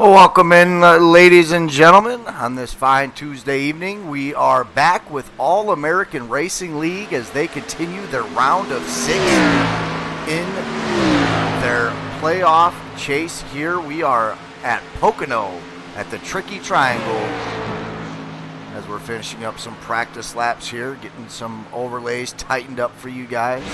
Welcome in, ladies and gentlemen. On this fine Tuesday evening, we are back with All-American Racing League as they continue their round of 6 in their playoff chase. Here we are at Pocono at the Tricky Triangle as we're finishing up some practice laps here, getting some overlays tightened up for you guys.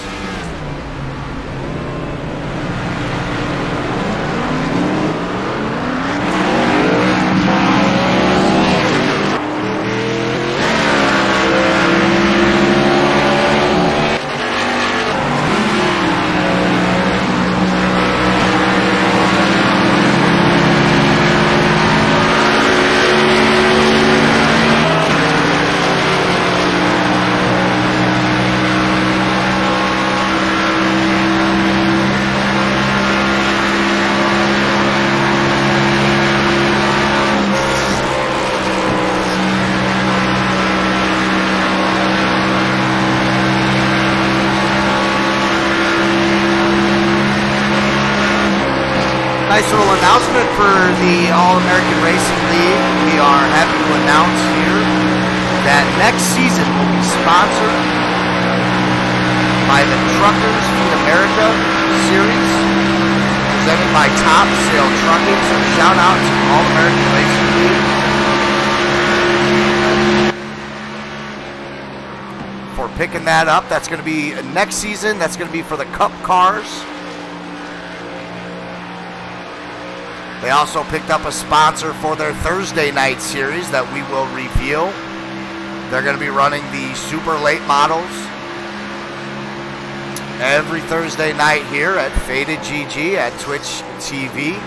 Nice little announcement for the All-American Racing League. We are happy to announce here that next season will be sponsored by the Truckers Feed America series, presented by Top Sail Trucking. So shout out to All-American Racing League for picking that up. That's going to be next season. That's going to be for the Cup cars. They also picked up a sponsor for their Thursday night series that we will reveal. They're going to be running the super late models every Thursday night here at Faded GG at Twitch TV.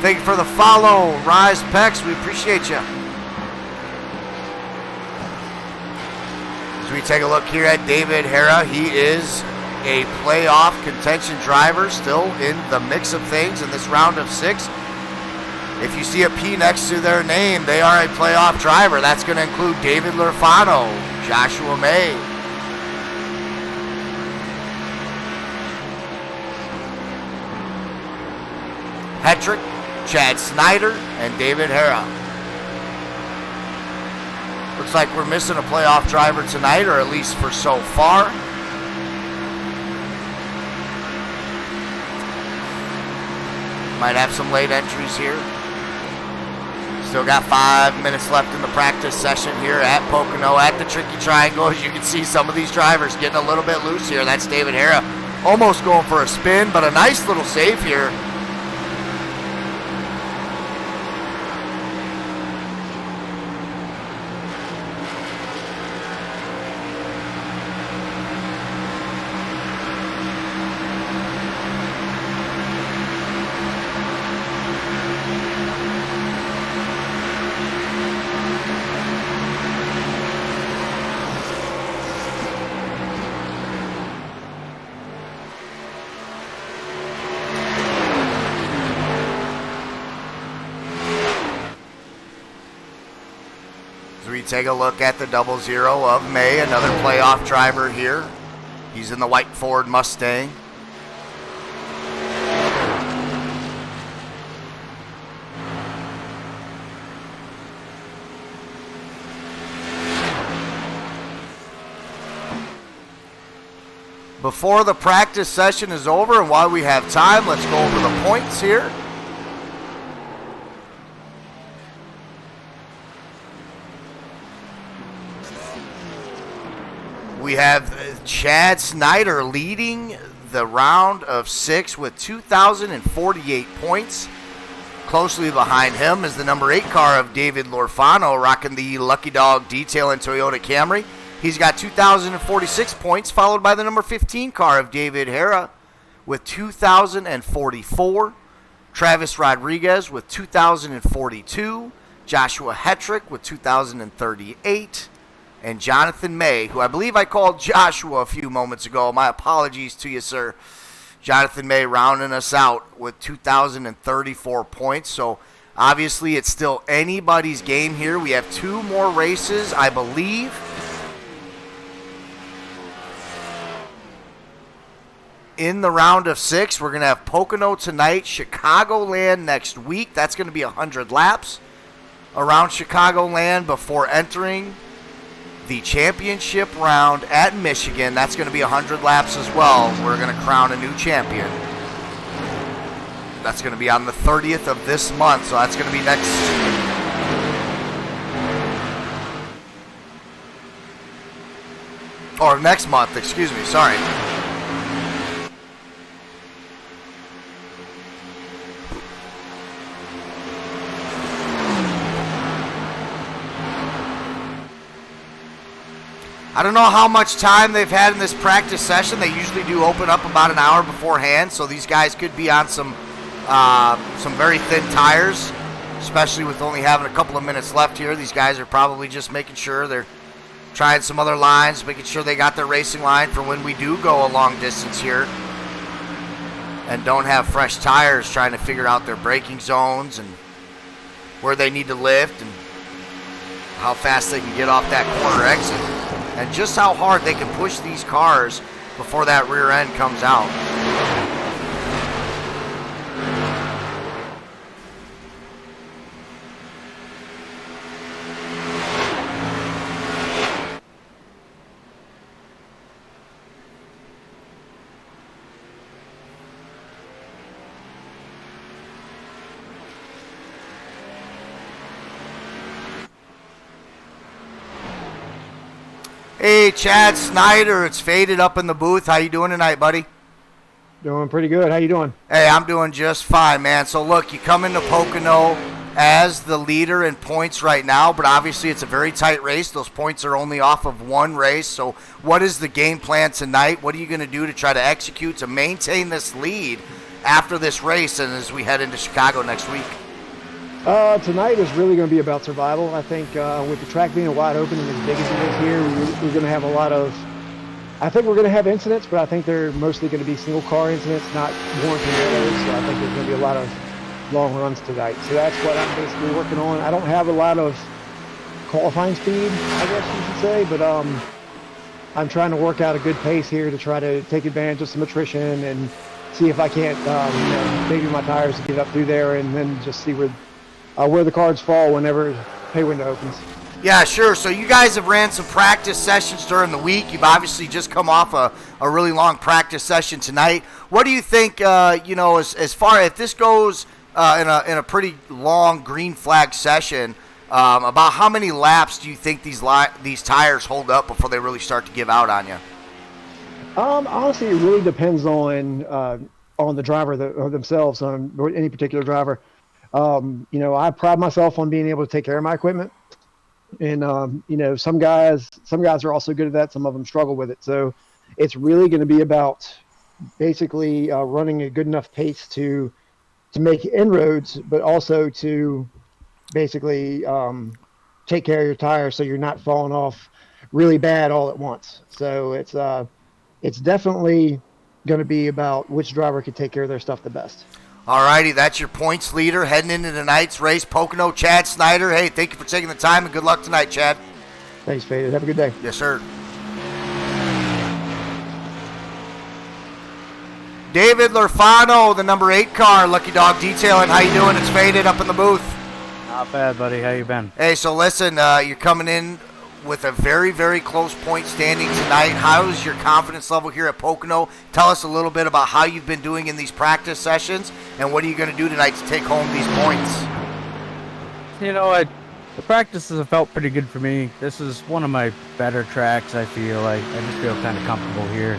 Thank you for the follow, Rise Pex. We appreciate you. As we take a look here at David Herrera, he is a playoff contention driver, still in the mix of things in this round of 6. If you see a P next to their name, they are a playoff driver. That's going to include David Lurfano, Joshua May, Hetrick, Chad Snyder, and David Herrera. Looks like we're missing a playoff driver tonight, or at least for so far. Might have some late entries here. Still got 5 minutes left in the practice session here at Pocono at the Tricky Triangle. As you can see, some of these drivers getting a little bit loose here. That's David Herrera almost going for a spin, but a nice little save here. Take a look at the 00 of May, another playoff driver here. He's in the white Ford Mustang. Before the practice session is over, and while we have time, let's go over the points here. We have Chad Snyder leading the round of 6 with 2,048 points. Closely behind him is the number 8 car of David Lurfano, rocking the Lucky Dog detail in Toyota Camry. He's got 2,046 points, followed by the number 15 car of David Herrera with 2,044. Travis Rodriguez with 2,042. Joshua Hetrick with 2,038. And Jonathan May, who I believe I called Joshua a few moments ago. My apologies to you, sir. Jonathan May rounding us out with 2,034 points. So obviously it's still anybody's game here. We have 2 more races, I believe. in the round of 6, we're going to have Pocono tonight, Chicagoland next week. That's going to be 100 laps around Chicagoland before entering the championship round at Michigan. That's going to be 100 laps as well. We're going to crown a new champion. That's going to be on the 30th of this month, so that's going to be next. Or next month, excuse me, sorry. I don't know how much time they've had in this practice session. They usually do open up about an hour beforehand, so these guys could be on some very thin tires, especially with only having a couple of minutes left here. These guys are probably just making sure they're trying some other lines, making sure they got their racing line for when we do go a long distance here and don't have fresh tires, trying to figure out their braking zones and where they need to lift and how fast they can get off that corner exit. And just how hard they can push these cars before that rear end comes out. Hey, Chad Snyder, it's Faded up in the booth. How you doing tonight, buddy? Doing pretty good. How you doing? Hey, I'm doing just fine, man. So, look, you come into Pocono as the leader in points right now, but obviously it's a very tight race. Those points are only off of one race. So what is the game plan tonight? What are you going to do to try to execute to maintain this lead after this race and as we head into Chicago next week? Tonight is really going to be about survival. I think with the track being wide open and as big as it is here, we're going to have a lot of, I think we're going to have incidents, but I think they're mostly going to be single car incidents, not warranted errors. So I think there's going to be a lot of long runs tonight. So that's what I'm basically working on. I don't have a lot of qualifying speed, I guess you should say, but I'm trying to work out a good pace here to try to take advantage of some attrition and see if I can't, maybe my tires get up through there and then just see where the cards fall whenever pay window opens. Yeah, sure. So you guys have ran some practice sessions during the week. You've obviously just come off a really long practice session tonight. What do you think, as far as if this goes in a pretty long green flag session, about how many laps do you think these tires hold up before they really start to give out on you? Honestly, it really depends on the driver themselves, on any particular driver. I pride myself on being able to take care of my equipment, and some guys are also good at that. Some of them struggle with it. So it's really going to be about basically running a good enough pace to make inroads, but also to basically take care of your tires so you're not falling off really bad all at once. So it's definitely going to be about which driver can take care of their stuff the best. All righty, that's your points leader heading into tonight's race, Pocono, Chad Snyder. Hey, thank you for taking the time, and good luck tonight, Chad. Thanks, Faded. Have a good day. Yes, sir. David Lorfano, the number 8 car, Lucky Dog Detailing. How you doing? It's Faded up in the booth. Not bad, buddy. How you been? Hey, so listen, you're coming in with a very, very close point standing tonight. How is your confidence level here at Pocono? Tell us a little bit about how you've been doing in these practice sessions, and what are you going to do tonight to take home these points? The practices have felt pretty good for me. This is one of my better tracks, I feel like. I just feel kind of comfortable here.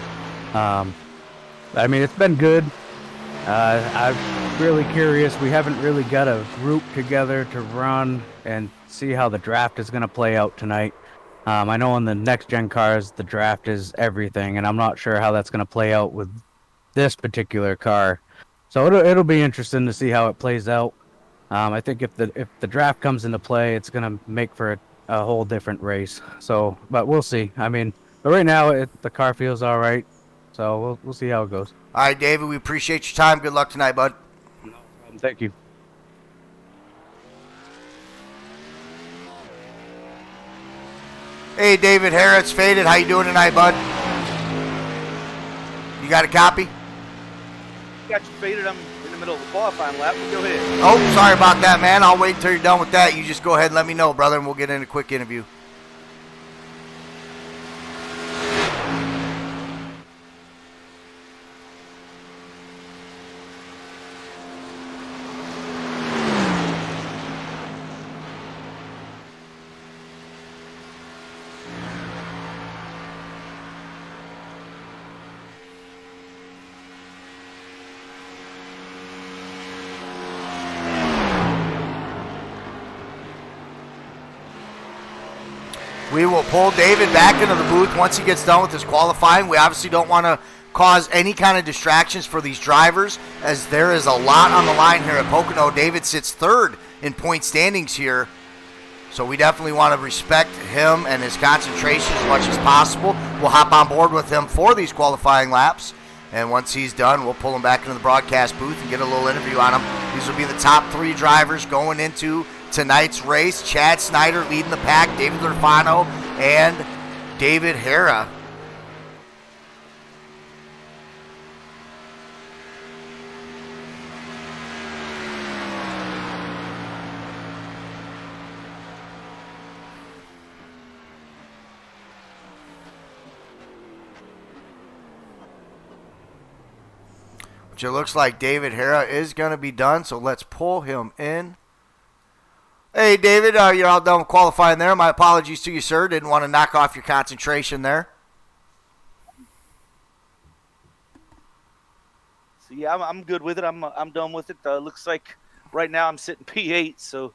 It's been good. I'm really curious. We haven't really got a group together to run and see how the draft is going to play out tonight. I know on the next-gen cars, the draft is everything, and I'm not sure how that's going to play out with this particular car. So it'll be interesting to see how it plays out. I think if the draft comes into play, it's going to make for a whole different race. So, but we'll see. But right now, the car feels all right. So we'll see how it goes. All right, David, we appreciate your time. Good luck tonight, bud. No problem. Thank you. Hey, David Herrera, it's Faded. How you doing tonight, bud? You got a copy? got you faded. I'm in the middle of the qualifying lap. Go ahead. Oh, sorry about that, man. I'll wait until you're done with that. You just go ahead and let me know, brother, and we'll get in a quick interview. We will pull David back into the booth once he gets done with his qualifying. We obviously don't want to cause any kind of distractions for these drivers, as there is a lot on the line here at Pocono. David sits third in point standings here, so we definitely want to respect him and his concentration as much as possible. We'll hop on board with him for these qualifying laps, and once he's done, we'll pull him back into the broadcast booth and get a little interview on him. These will be the top 3 drivers going into tonight's race. Chad Snyder leading the pack, David Lurfano and David Herrera. Which it looks like David Herrera is going to be done, so let's pull him in. Hey, David, you're all done with qualifying there. My apologies to you, sir. Didn't want to knock off your concentration there. So, yeah, I'm good with it. I'm done with it. Looks like right now I'm sitting P8, so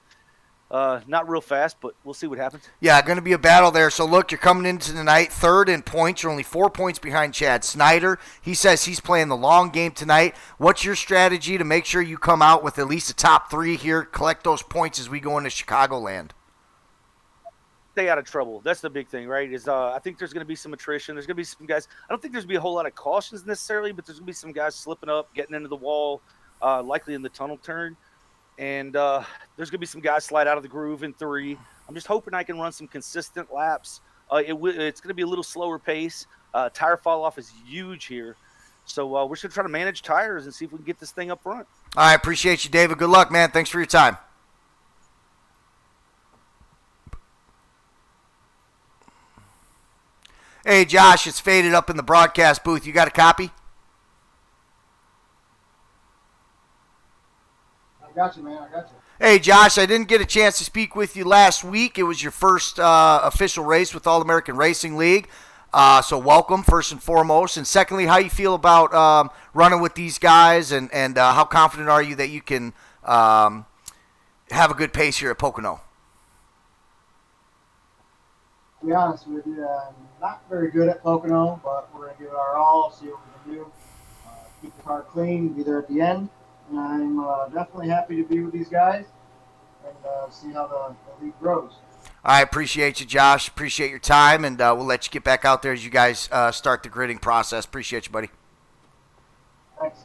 not real fast, but we'll see what happens. Yeah, going to be a battle there. So, look, you're coming into tonight third in points. You're only 4 points behind Chad Snyder. He says he's playing the long game tonight. What's your strategy to make sure you come out with at least a top 3 here, collect those points as we go into Chicagoland? Stay out of trouble. That's the big thing, right? I think there's going to be some attrition. There's going to be some guys. I don't think there's going to be a whole lot of cautions necessarily, but there's going to be some guys slipping up, getting into the wall, likely in the tunnel turn. And there's going to be some guys slide out of the groove in 3. I'm just hoping I can run some consistent laps. It's going to be a little slower pace. Tire fall off is huge here. So we're just going to try to manage tires and see if we can get this thing up front. All right, appreciate you, David. Good luck, man. Thanks for your time. Hey, Josh, it's faded up in the broadcast booth. You got a copy? I got you, man. I got you. Hey, Josh, I didn't get a chance to speak with you last week. It was your first official race with All-American Racing League. So welcome, first and foremost. And secondly, how you feel about running with these guys, and how confident are you that you can have a good pace here at Pocono? To be honest with you, I'm not very good at Pocono, but we're going to give it our all, see what we can do. Keep the car clean, be there at the end. And I'm definitely happy to be with these guys and see how the league grows. I appreciate you, Josh. Appreciate your time, and we'll let you get back out there as you guys start the gridding process. Appreciate you, buddy. Thanks.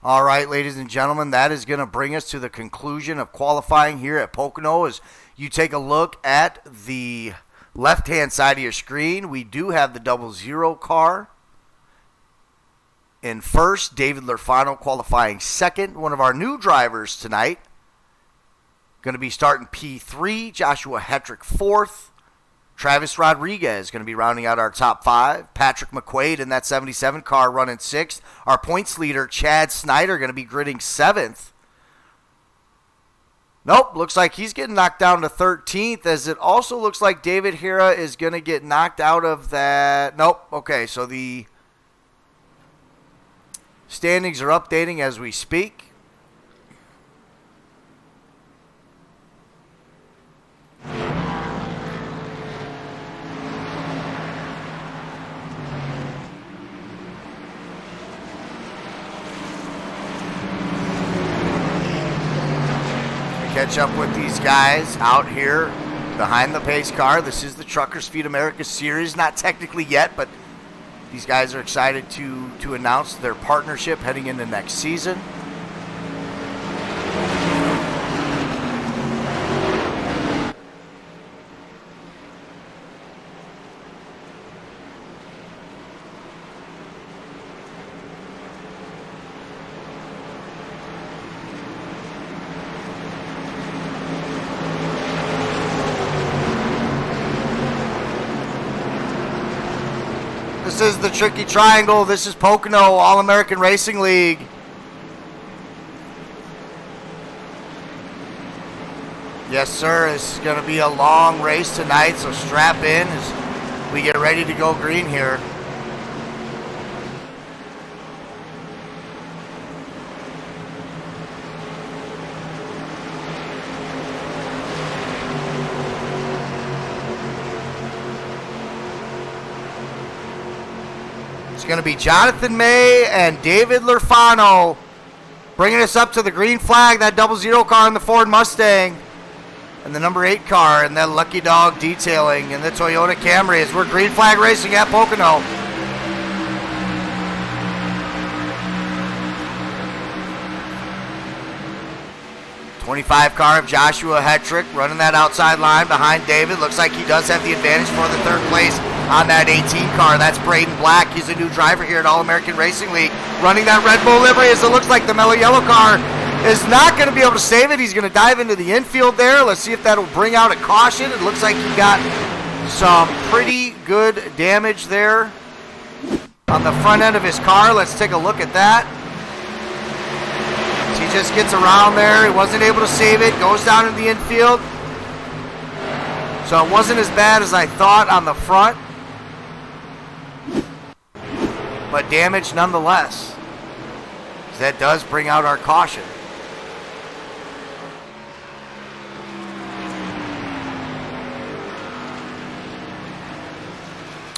All right, ladies and gentlemen, that is going to bring us to the conclusion of qualifying here at Pocono. As you take a look at the left-hand side of your screen, we do have the 00 car in first. David Lurfano qualifying second. One of our new drivers tonight going to be starting P3. Joshua Hetrick fourth. Travis Rodriguez going to be rounding out our top 5. Patrick McQuaid in that 77 car running 6th. Our points leader, Chad Snyder, going to be gridding 7th. Nope, looks like he's getting knocked down to 13th, as it also looks like David Herrera is going to get knocked out of that. Nope, okay, so the standings are updating as we speak. Catch up with these guys out here behind the pace car. This is the Truckers Feed America Series. Not technically yet, but these guys are excited to announce their partnership heading into next season. This is the Tricky Triangle. This is Pocono All-American Racing League. Yes, sir. This is going to be a long race tonight, so strap in as we get ready to go green here. It's going to be Jonathan May and David Lurfano bringing us up to the green flag, that 00 car in the Ford Mustang, and the number 8 car and that Lucky Dog Detailing and the Toyota Camry as we're green flag racing at Pocono. '25 car of Joshua Hetrick running that outside line behind David. Looks like he does have the advantage for the 3rd place on that 18 car. That's Braden Black. He's a new driver here at All-American Racing League. Running that Red Bull livery as it looks like the mellow yellow car is not going to be able to save it. He's going to dive into the infield there. Let's see if that'll bring out a caution. It looks like he got some pretty good damage there on the front end of his car. Let's take a look at that. He just gets around there. He wasn't able to save it. Goes down in the infield. So it wasn't as bad as I thought on the front, but damage nonetheless. That does bring out our caution.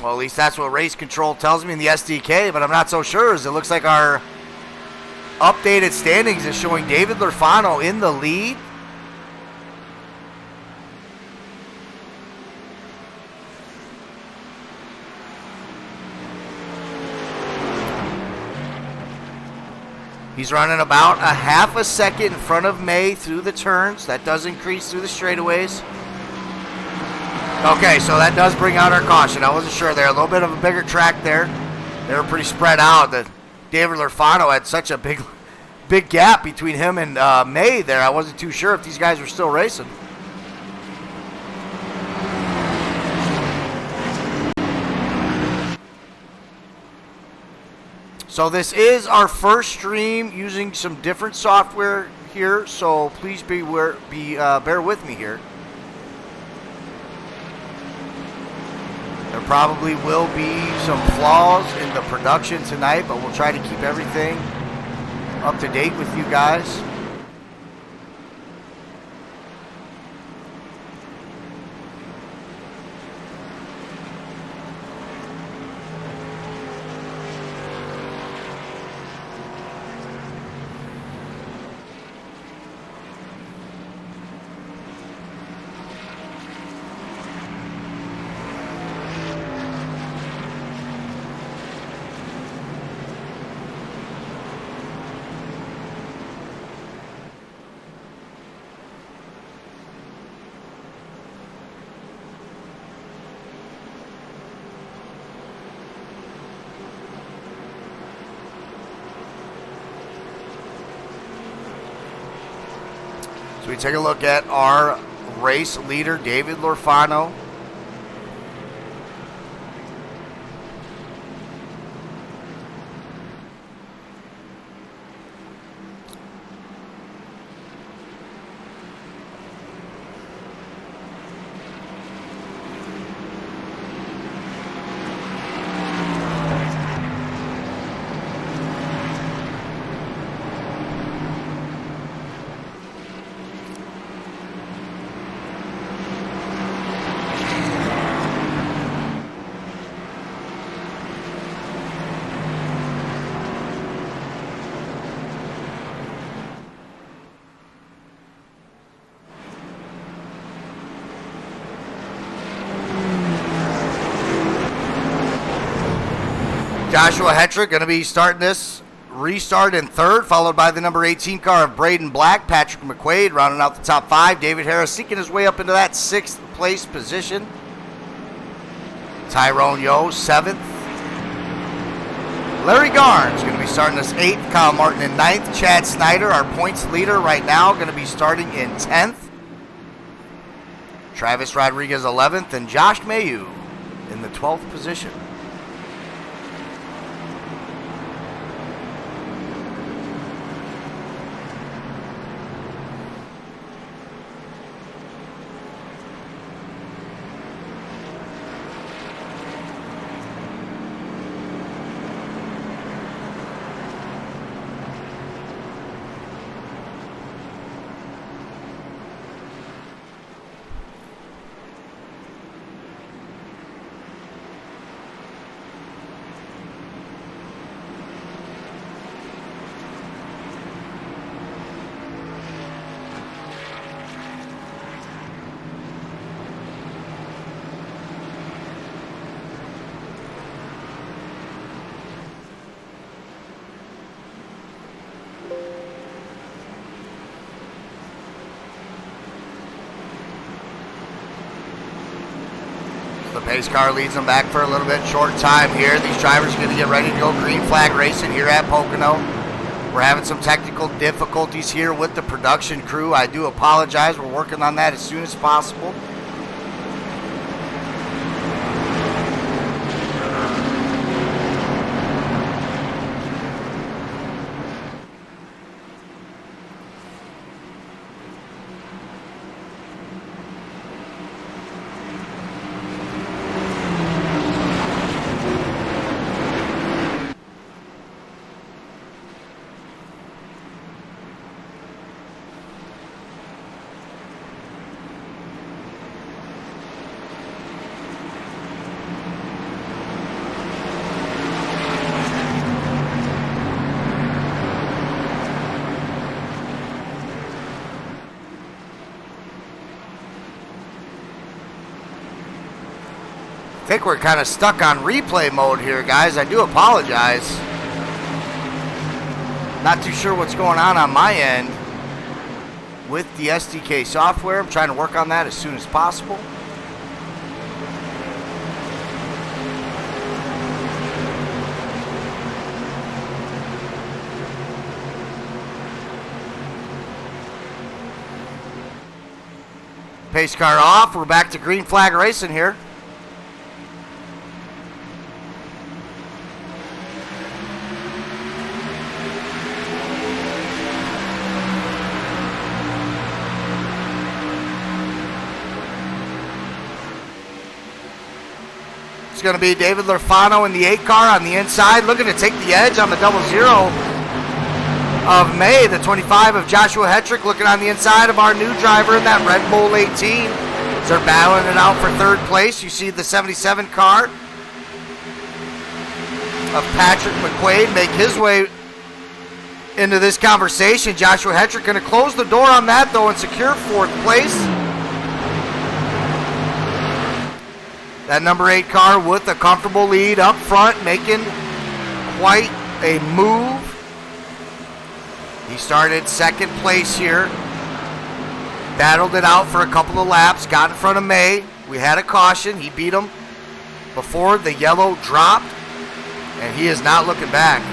Well, at least that's what race control tells me in the SDK, but I'm not so sure as it looks like our updated standings is showing David Lurfano in the lead. He's running about a half a second in front of May through the turns. That does increase through the straightaways. Okay, so that does bring out our caution. I wasn't sure there. A little bit of a bigger track there. They were pretty spread out. David Lurfano had such a big gap between him and May there. I wasn't too sure if these guys were still racing. So this is our first stream using some different software here, so please bear with me here. There probably will be some flaws in the production tonight, but we'll try to keep everything up to date with you guys. So we take a look at our race leader, David Lurfano. Joshua Hetrick going to be starting this restart in 3rd, followed by the number 18 car of Braden Black. Patrick McQuaid rounding out the top 5. David Herrera seeking his way up into that 6th place position. Tyrone Yo, 7th. Larry Garnes going to be starting this 8th. Kyle Martin in 9th. Chad Snyder, our points leader right now, going to be starting in 10th. Travis Rodriguez, 11th. And Josh Mayu in the 12th position. Pace car leads them back for a little bit. Short time here. These drivers are going to get ready to go green flag racing here at Pocono. We're having some technical difficulties here with the production crew. I do apologize. We're working on that as soon as possible. I think we're kind of stuck on replay mode here, guys. I do apologize. Not too sure what's going on my end with the SDK software. I'm trying to work on that as soon as possible. Pace car off. We're back to green flag racing here. It's going to be David Lorfano in the 8 car on the inside, looking to take the edge on the 00 of May. The 25 of Joshua Hetrick looking on the inside of our new driver in that Red Bull 18. As they're battling it out for 3rd place. You see the 77 car of Patrick McQuaid make his way into this conversation. Joshua Hetrick going to close the door on that, though, and secure 4th place. That number 8 car with a comfortable lead up front, making quite a move. He started 2nd place here. Battled it out for a couple of laps, got in front of May. We had a caution. He beat him before the yellow dropped, and he is not looking back.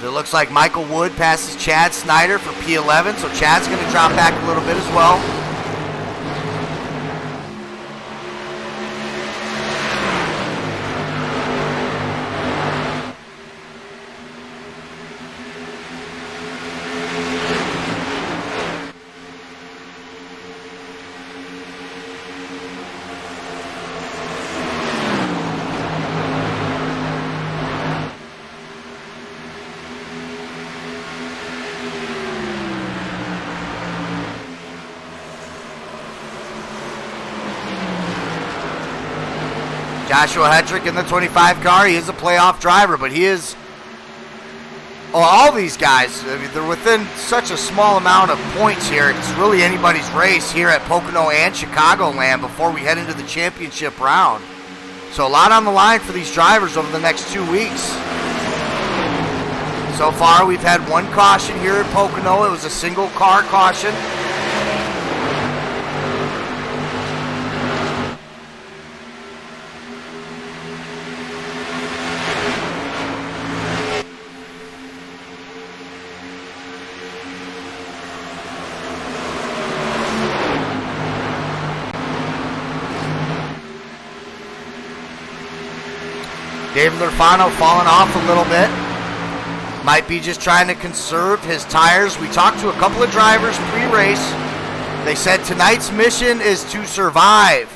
So it looks like Michael Wood passes Chad Snyder for P11, so Chad's going to drop back a little bit as well. Joshua Hetrick in the 25 car. He is a playoff driver, but he is... all these guys, I mean, they're within such a small amount of points here. It's really anybody's race here at Pocono and Chicagoland before we head into the championship round. So a lot on the line for these drivers over the next 2 weeks. So far, we've had 1 caution here at Pocono. It was a single car caution. David Lorfano falling off a little bit. Might be just trying to conserve his tires. We talked to a couple of drivers pre-race. They said tonight's mission is to survive.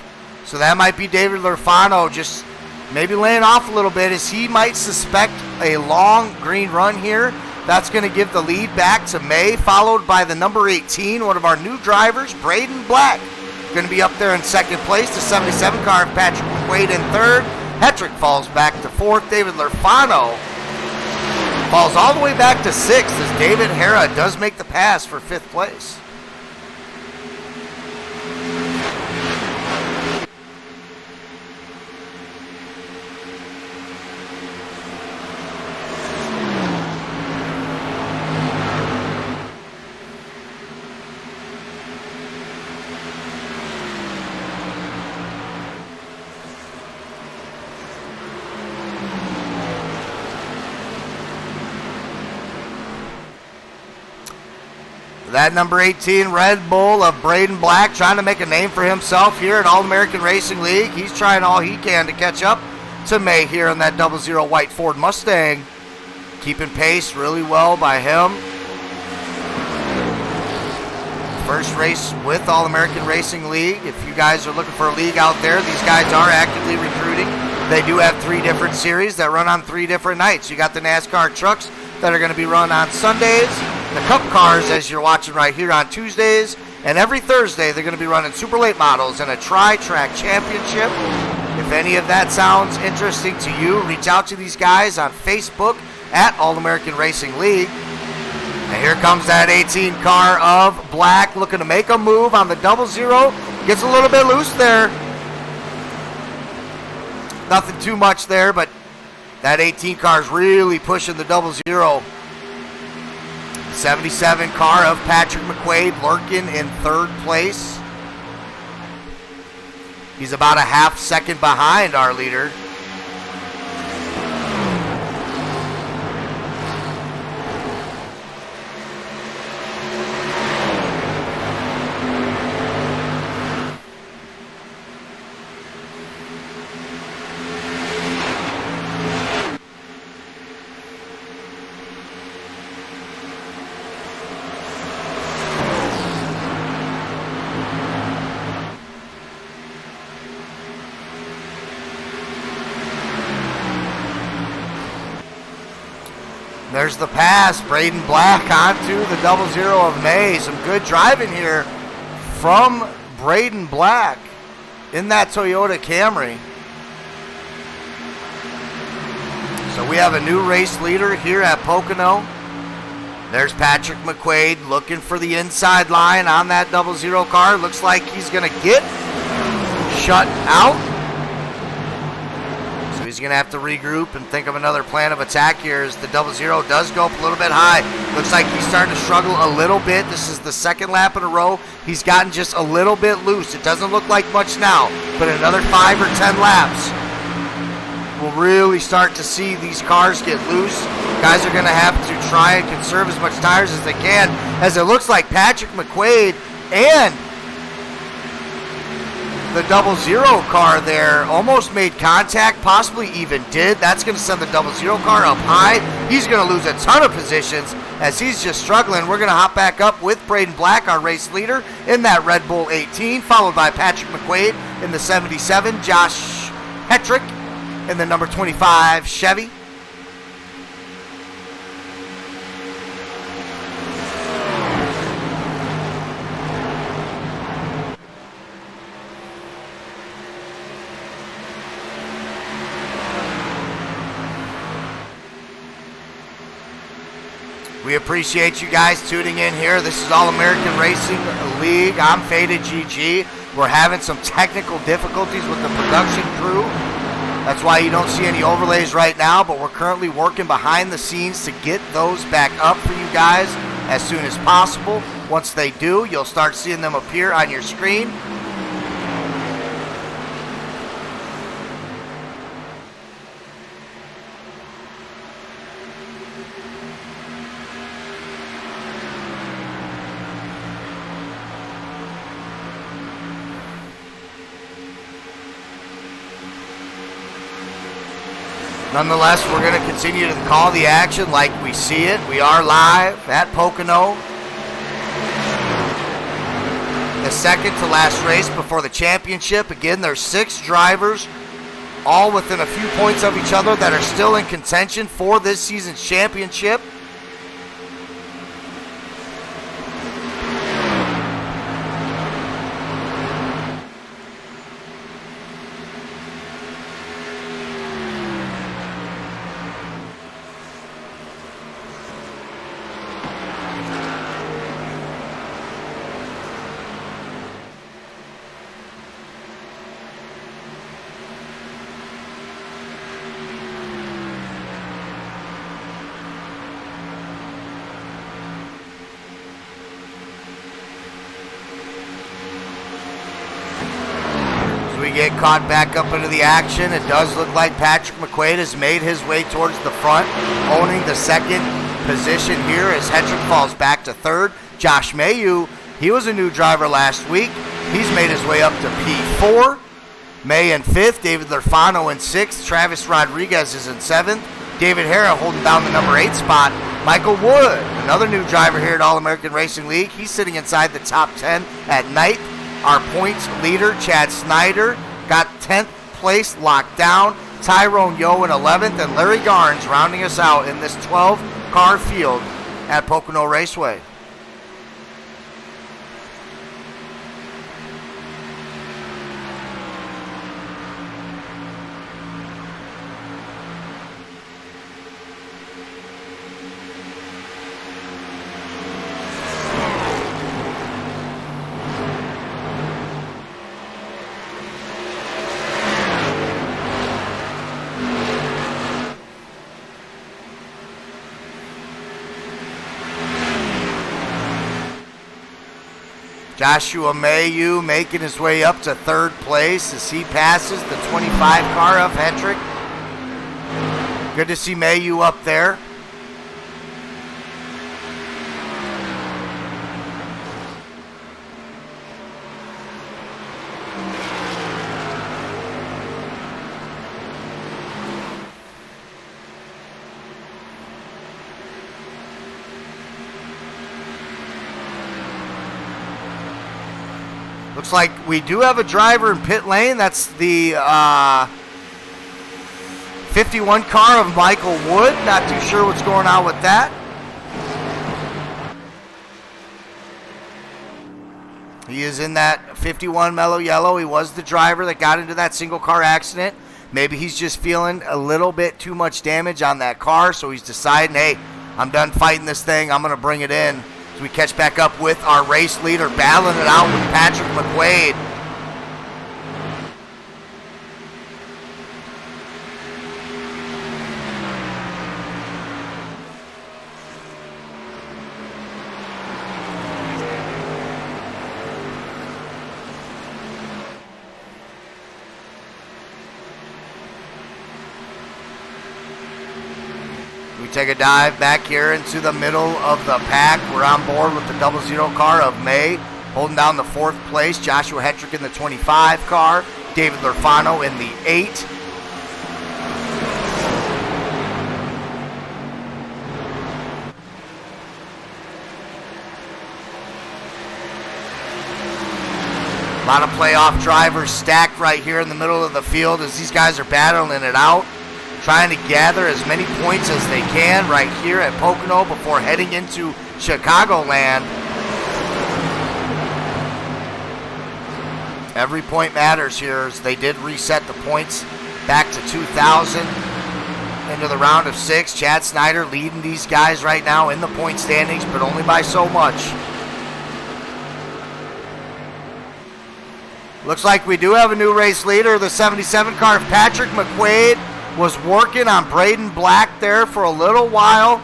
So that might be David Lorfano just maybe laying off a little bit as he might suspect a long green run here. That's going to give the lead back to May, followed by the number 18, one of our new drivers, Braden Black. Going to be up there in 2nd place. The 77 car of Patrick McQuaid in 3rd. Hetrick falls back to 4th. David Lorfano falls all the way back to 6th as David Herrera does make the pass for 5th place. that number 18 Red Bull of Braden Black trying to make a name for himself here at All-American Racing League. He's trying all he can to catch up to May here in that 00 white Ford Mustang. Keeping pace really well by him. First race with All-American Racing League. If you guys are looking for a league out there, these guys are actively recruiting. They do have 3 different series that run on 3 different nights. You got the NASCAR trucks that are going to be run on Sundays, the Cup cars as you're watching right here on Tuesdays, and every Thursday they're going to be running super late models and a tri-track championship. If any of that sounds interesting to you, reach out to these guys on Facebook at All-American Racing League. And here comes that 18 car of Black looking to make a move on the 00. Gets a little bit loose there. Nothing too much there, but that 18 car is really pushing the 00. 77 car of Patrick McQuaid lurking in 3rd place. He's about a half second behind our leader. There's the pass. Braden Black onto the 00 of May. Some good driving here from Braden Black in that Toyota Camry. So we have a new race leader here at Pocono. There's Patrick McQuaid looking for the inside line on that 00 car. Looks like he's going to get shut out. He's going to have to regroup and think of another plan of attack here as the 00 does go up a little bit high. Looks like he's starting to struggle a little bit. This is the 2nd lap in a row. He's gotten just a little bit loose. It doesn't look like much now, but in another 5 or 10 laps, we'll really start to see these cars get loose. Guys are going to have to try and conserve as much tires as they can, as it looks like Patrick McQuaid and the 00 car there almost made contact, possibly even did. That's going to send the 00 car up high. He's going to lose a ton of positions as he's just struggling. We're going to hop back up with Braden Black, our race leader, in that Red Bull 18, followed by Patrick McQuaid in the 77, Josh Hetrick in the number 25 Chevy. We appreciate you guys tuning in here. This is All-American Racing League. I'm Faded GG. We're having some technical difficulties with the production crew. That's why you don't see any overlays right now, but we're currently working behind the scenes to get those back up for you guys as soon as possible. Once they do, you'll start seeing them appear on your screen. Nonetheless, we're going to continue to call the action like we see it. We are live at Pocono. The second to last race before the championship. Again, there's 6 drivers, all within a few points of each other, that are still in contention for this season's championship. Get caught back up into the action. It does look like Patrick McQuaid has made his way towards the front, owning the second position here as Hetrick falls back to 3rd. Josh Mayu, he was a new driver last week. He's made his way up to P4. May in 5th, David Lorfano in 6th, Travis Rodriguez is in 7th, David Herrera holding down the number 8 spot. Michael Wood, another new driver here at All-American Racing League, he's sitting inside the top 10 at 9th. Our points leader, Chad Snyder, got 10th place locked down. Tyrone Yo in 11th, and Larry Garnes rounding us out in this 12-car field at Pocono Raceway. Joshua Mayu making his way up to 3rd place as he passes the 25 car of Hetrick. Good to see Mayu up there. Looks like we do have a driver in pit lane. That's the 51 car of Michael Wood. Not too sure what's going on with that. He is in that 51 Mellow Yellow. He was the driver that got into that single car accident. Maybe he's just feeling a little bit too much damage on that car, so he's deciding, hey, I'm done fighting this thing. I'm going to bring it in. As we catch back up with our race leader, battling it out with Patrick McQuaid. Take a dive back here into the middle of the pack. We're on board with the 00 car of May, holding down the 4th place. Joshua Hetrick in the 25 car. David Lorfano in the 8. A lot of playoff drivers stacked right here in the middle of the field as these guys are battling it out, trying to gather as many points as they can right here at Pocono before heading into Chicagoland. Every point matters here as they did reset the points back to 2,000 into the round of 6. Chad Snyder leading these guys right now in the point standings, but only by so much. Looks like we do have a new race leader, the 77 car of Patrick McQuaid. Was working on Braden Black there for a little while.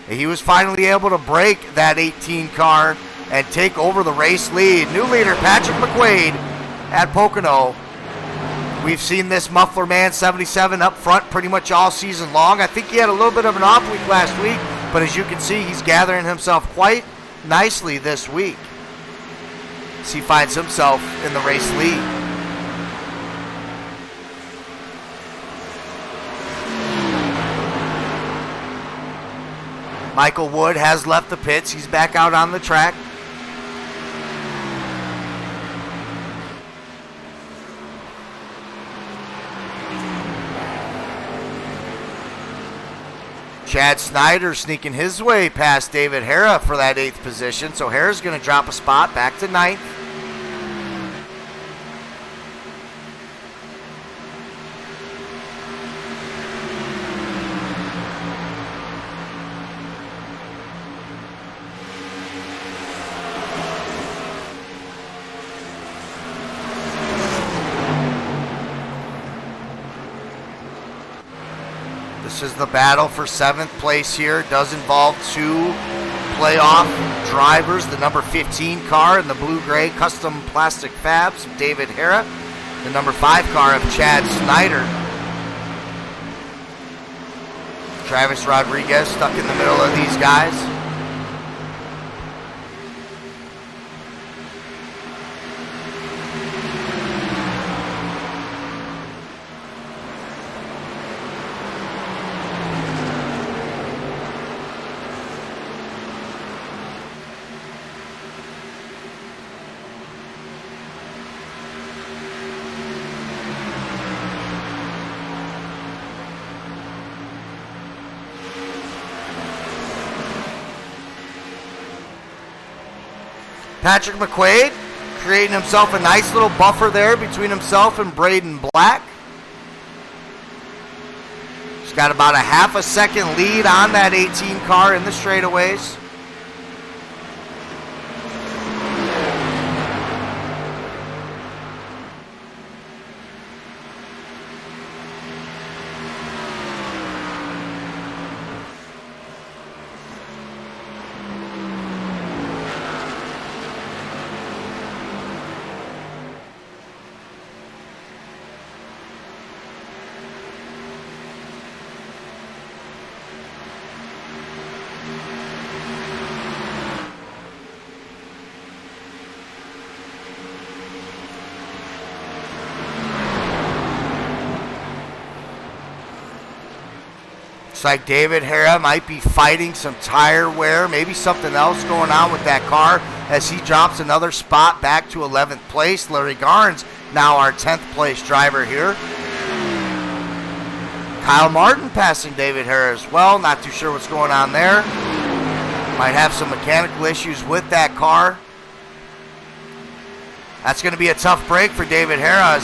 He was finally able to break that 18 car and take over the race lead. New leader Patrick McQuaid at Pocono. We've seen this Muffler Man 77 up front pretty much all season long. I think he had a little bit of an off week last week, but as you can see, he's gathering himself quite nicely this week as he finds himself in the race lead. Michael Wood has left the pits. He's back out on the track. Chad Snyder sneaking his way past David Herrera for that 8th position. So Herrera's going to drop a spot back to 9th. This is the battle for 7th place here. It does involve 2 playoff drivers. The number 15 car and the blue-gray custom plastic fabs of David Herrera. The number 5 car of Chad Snyder. Travis Rodriguez stuck in the middle of these guys. Patrick McQuaid creating himself a nice little buffer there between himself and Braden Black. He's got about a half a second lead on that 18 car in the straightaways. Looks like David Herrera might be fighting some tire wear, maybe something else going on with that car as he drops another spot back to 11th place. Larry Garnes, now our 10th place driver here. Kyle Martin passing David Herrera as well. Not too sure what's going on there. Might have some mechanical issues with that car. That's going to be a tough break for David Herrera.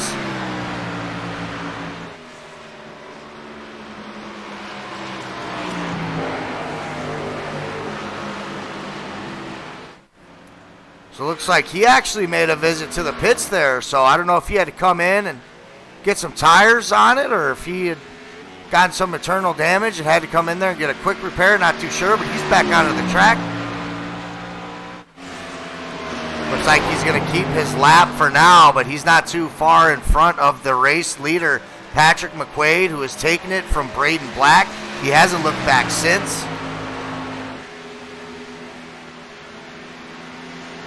So it looks like he actually made a visit to the pits there. So I don't know if he had to come in and get some tires on it or if he had gotten some internal damage and had to come in there and get a quick repair. Not too sure, but he's back onto the track. Looks like he's going to keep his lap for now, but he's not too far in front of the race leader, Patrick McQuaid, who has taken it from Braden Black. He hasn't looked back since.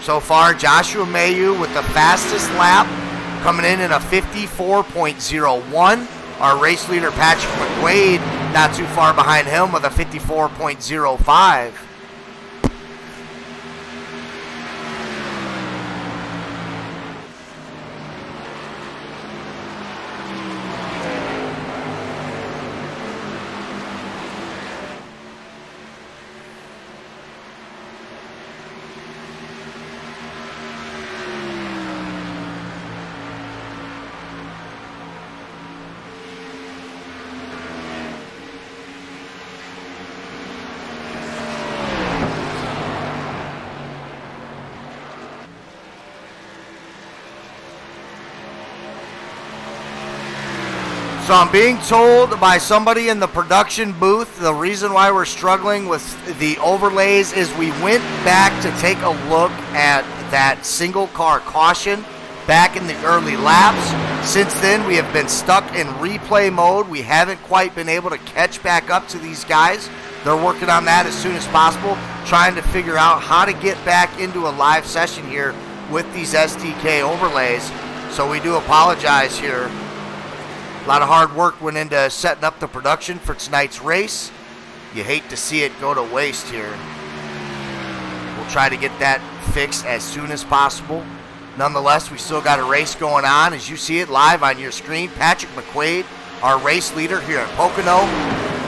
So far, Joshua Mayu with the fastest lap, coming in at a 54.01. Our race leader, Patrick McQuaid, not too far behind him with a 54.05. So I'm being told by somebody in the production booth the reason why we're struggling with the overlays is we went back to take a look at that single car caution back in the early laps. Since then, we have been stuck in replay mode. We haven't quite been able to catch back up to these guys. They're working on that as soon as possible, trying to figure out how to get back into a live session here with these STK overlays. So we do apologize here. A lot of hard work went into setting up the production for tonight's race. You hate to see it go to waste here. We'll try to get that fixed as soon as possible. Nonetheless, we still got a race going on. As you see it live on your screen, Patrick McQuaid, our race leader here at Pocono.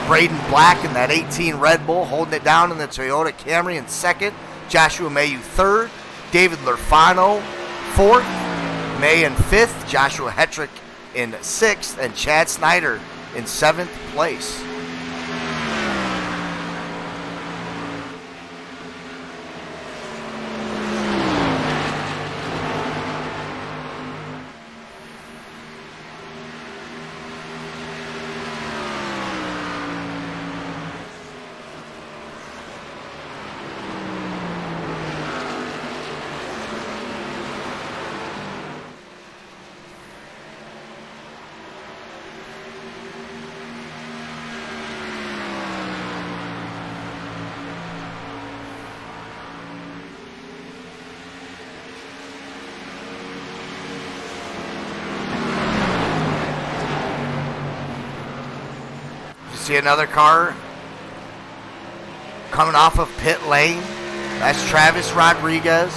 Braden Black in that 18 Red Bull, holding it down in the Toyota Camry in second. Joshua Mayu third. David Lurfano fourth. May in fifth. Joshua Hetrick in 6th, and Chad Snyder in 7th place. See another car coming off of pit lane. That's Travis Rodriguez.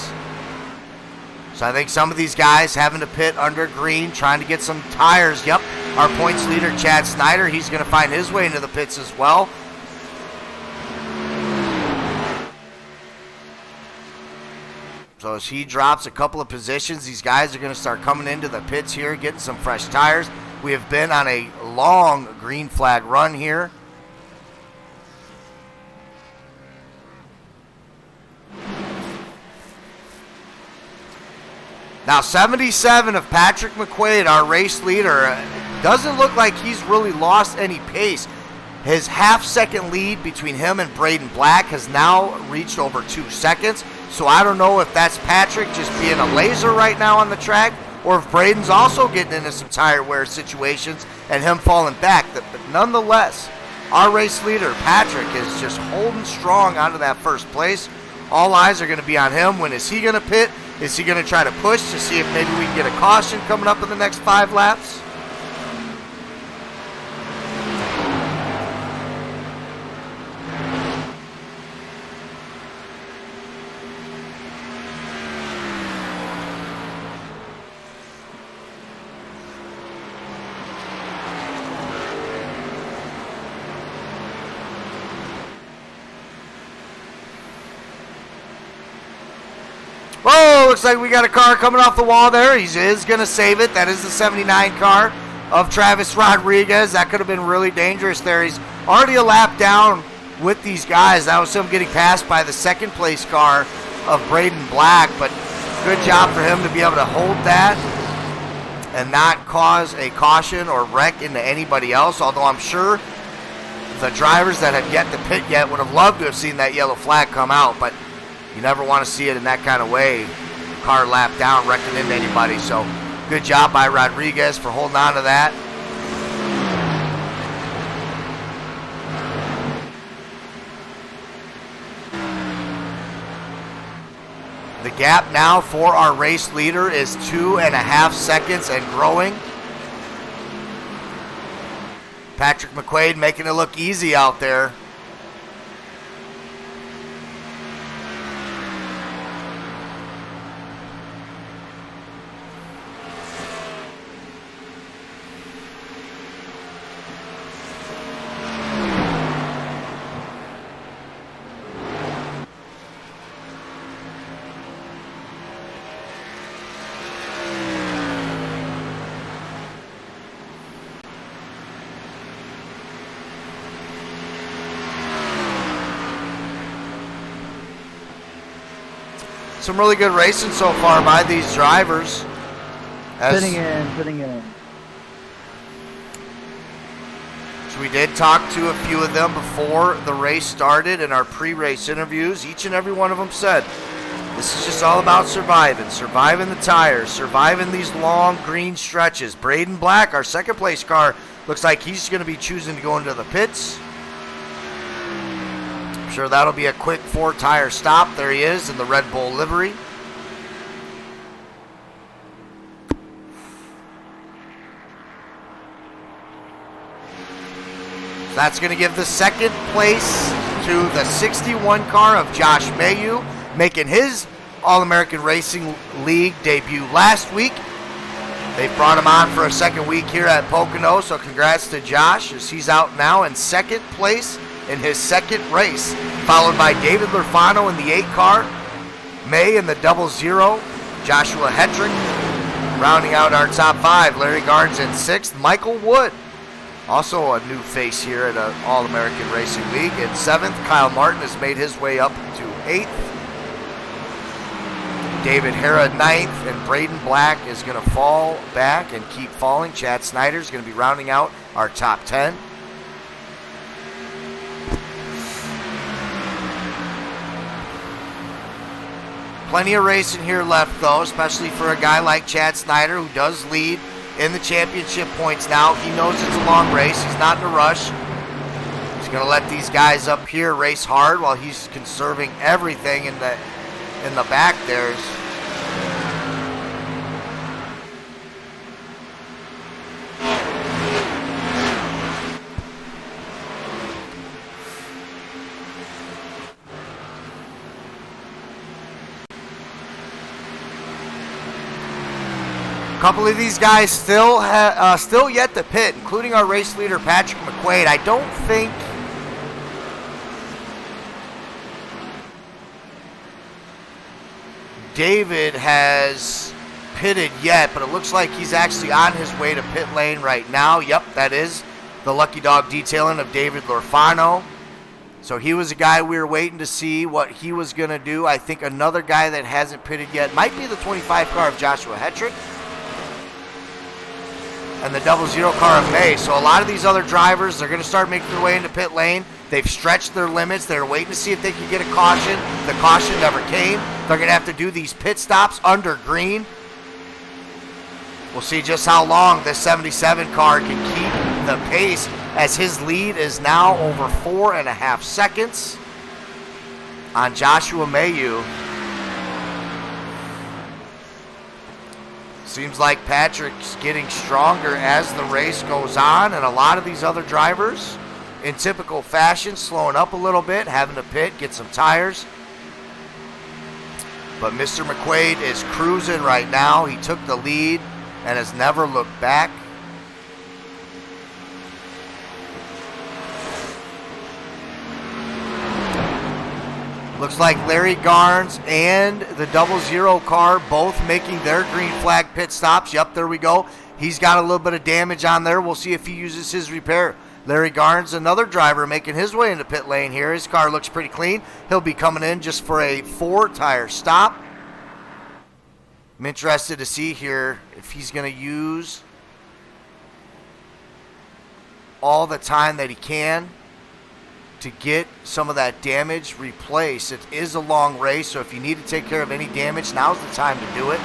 So I think some of these guys having to pit under green, trying to get some tires. Yep, our points leader, Chad Snyder, he's going to find his way into the pits as well. So as he drops a couple of positions, these guys are going to start coming into the pits here, getting some fresh tires. We have been on a long green flag run here. Now 77 of Patrick McQuaid, our race leader, doesn't look like he's really lost any pace. His half-second lead between him and Braden Black has now reached over 2 seconds. So I don't know if that's Patrick just being a laser right now on the track, or if Braden's also getting into some tire wear situations and him falling back. But nonetheless, our race leader, Patrick, is just holding strong onto that first place. All eyes are going to be on him. When is he going to pit? Is he going to try to push to see if maybe we can get a caution coming up in the next 5 laps? Whoa, looks like we got a car coming off the wall there. He is going to save it. That is the 79 car of Travis Rodriguez. That could have been really dangerous there. He's already a lap down with these guys. That was him getting passed by the second place car of Braden Black, but good job for him to be able to hold that and not cause a caution or wreck into anybody else, although I'm sure the drivers that have yet to pit yet would have loved to have seen that yellow flag come out, but you never want to see it in that kind of way. Car lap down, wrecking into anybody. So good job by Rodriguez for holding on to that. The gap now for our race leader is 2.5 seconds and growing. Patrick McQuaid making it look easy out there. Some really good racing so far by these drivers. Fitting in. So we did talk to a few of them before the race started in our pre-race interviews. Each and every one of them said, this is just all about surviving the tires, surviving these long green stretches. Braden Black, our second place car, looks like he's going to be choosing to go into the pits. Sure, that'll be a quick 4-tire stop. There he is in the Red Bull livery. So that's going to give the second place to the 61 car of Josh Mayu, making his All-American Racing League debut last week. They've brought him on for a second week here at Pocono, so congrats to Josh as he's out now in second place in his second race, followed by David Lurfano in the 8 car, May in the 00, Joshua Hetrick rounding out our top 5, Larry Garnes in 6th, Michael Wood, also a new face here at an All-American Racing League, in 7th. Kyle Martin has made his way up to 8th. David Herrera 9th, and Braden Black is going to fall back and keep falling. Chad Snyder is going to be rounding out our top 10. Plenty of racing here left, though, especially for a guy like Chad Snyder, who does lead in the championship points now. He knows it's a long race. He's not in a rush. He's going to let these guys up here race hard while he's conserving everything in the back there. A couple of these guys still yet to pit, including our race leader Patrick McQuaid. I don't think David has pitted yet, but it looks like he's actually on his way to pit lane right now. Yep, that is the Lucky Dog detailing of David Lorfano. So he was a guy we were waiting to see what he was going to do. I think another guy that hasn't pitted yet might be the 25 car of Joshua Hetrick and the 00 car of May. So a lot of these other drivers, they're going to start making their way into pit lane. They've stretched their limits. They're waiting to see if they can get a caution. The caution never came. They're going to have to do these pit stops under green. We'll see just how long this 77 car can keep the pace, as his lead is now over 4.5 seconds on Joshua Mayu. Seems like Patrick's getting stronger as the race goes on, and a lot of these other drivers, in typical fashion, slowing up a little bit, having to pit, get some tires. But Mr. McQuaid is cruising right now. He took the lead and has never looked back. Looks like Larry Garnes and the 00 car both making their green flag pit stops. Yep, there we go. He's got a little bit of damage on there. We'll see if he uses his repair. Larry Garnes, another driver, making his way into pit lane here. His car looks pretty clean. He'll be coming in just for a 4-tire stop. I'm interested to see here if he's going to use all the time that he can to get some of that damage replaced. It is a long race, so if you need to take care of any damage, now's the time to do it.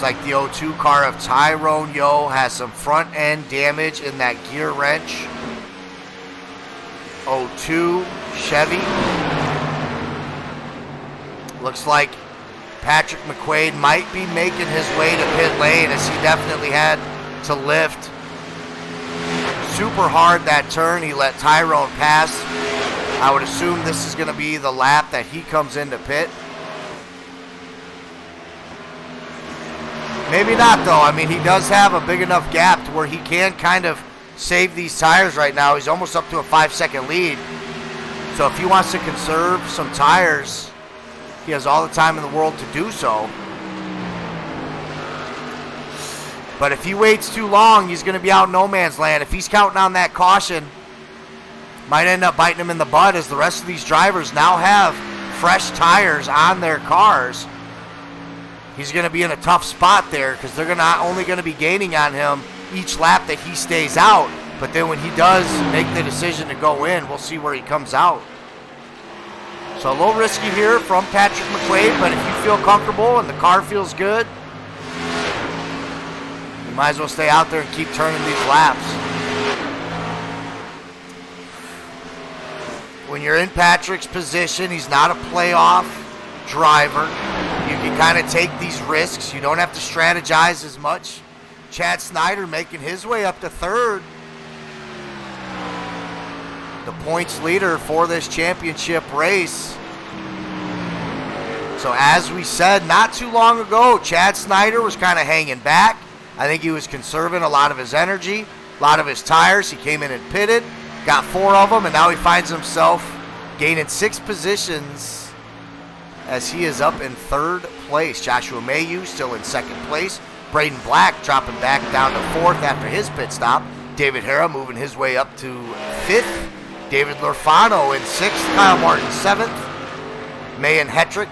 Like the 02 car of Tyrone Yo has some front end damage in that gear wrench. 02 Chevy. Looks like Patrick McQuaid might be making his way to pit lane, as he definitely had to lift super hard that turn. He let Tyrone pass. I would assume this is going to be the lap that he comes into pit. Maybe not, though. I mean, he does have a big enough gap to where he can kind of save these tires right now. He's almost up to a 5-second lead. So if he wants to conserve some tires, he has all the time in the world to do so. But if he waits too long, he's going to be out in no man's land. If he's counting on that caution, might end up biting him in the butt, as the rest of these drivers now have fresh tires on their cars. He's going to be in a tough spot there, because they're not only going to be gaining on him each lap that he stays out, but then when he does make the decision to go in, we'll see where he comes out. So a little risky here from Patrick McQuaid, but if you feel comfortable and the car feels good, you might as well stay out there and keep turning these laps. When you're in Patrick's position, he's not a playoff driver. You can kind of take these risks. You don't have to strategize as much. Chad Snyder making his way up to third. The points leader for this championship race. So as we said not too long ago, Chad Snyder was kind of hanging back. I think he was conserving a lot of his energy, a lot of his tires. He came in and pitted, got 4 of them, and now he finds himself gaining 6 positions as he is up in 3rd place. Joshua Mayu still in 2nd place. Braden Black dropping back down to 4th after his pit stop. David Herrera moving his way up to 5th. David Lorfano in 6th. Kyle Martin 7th. May and Hetrick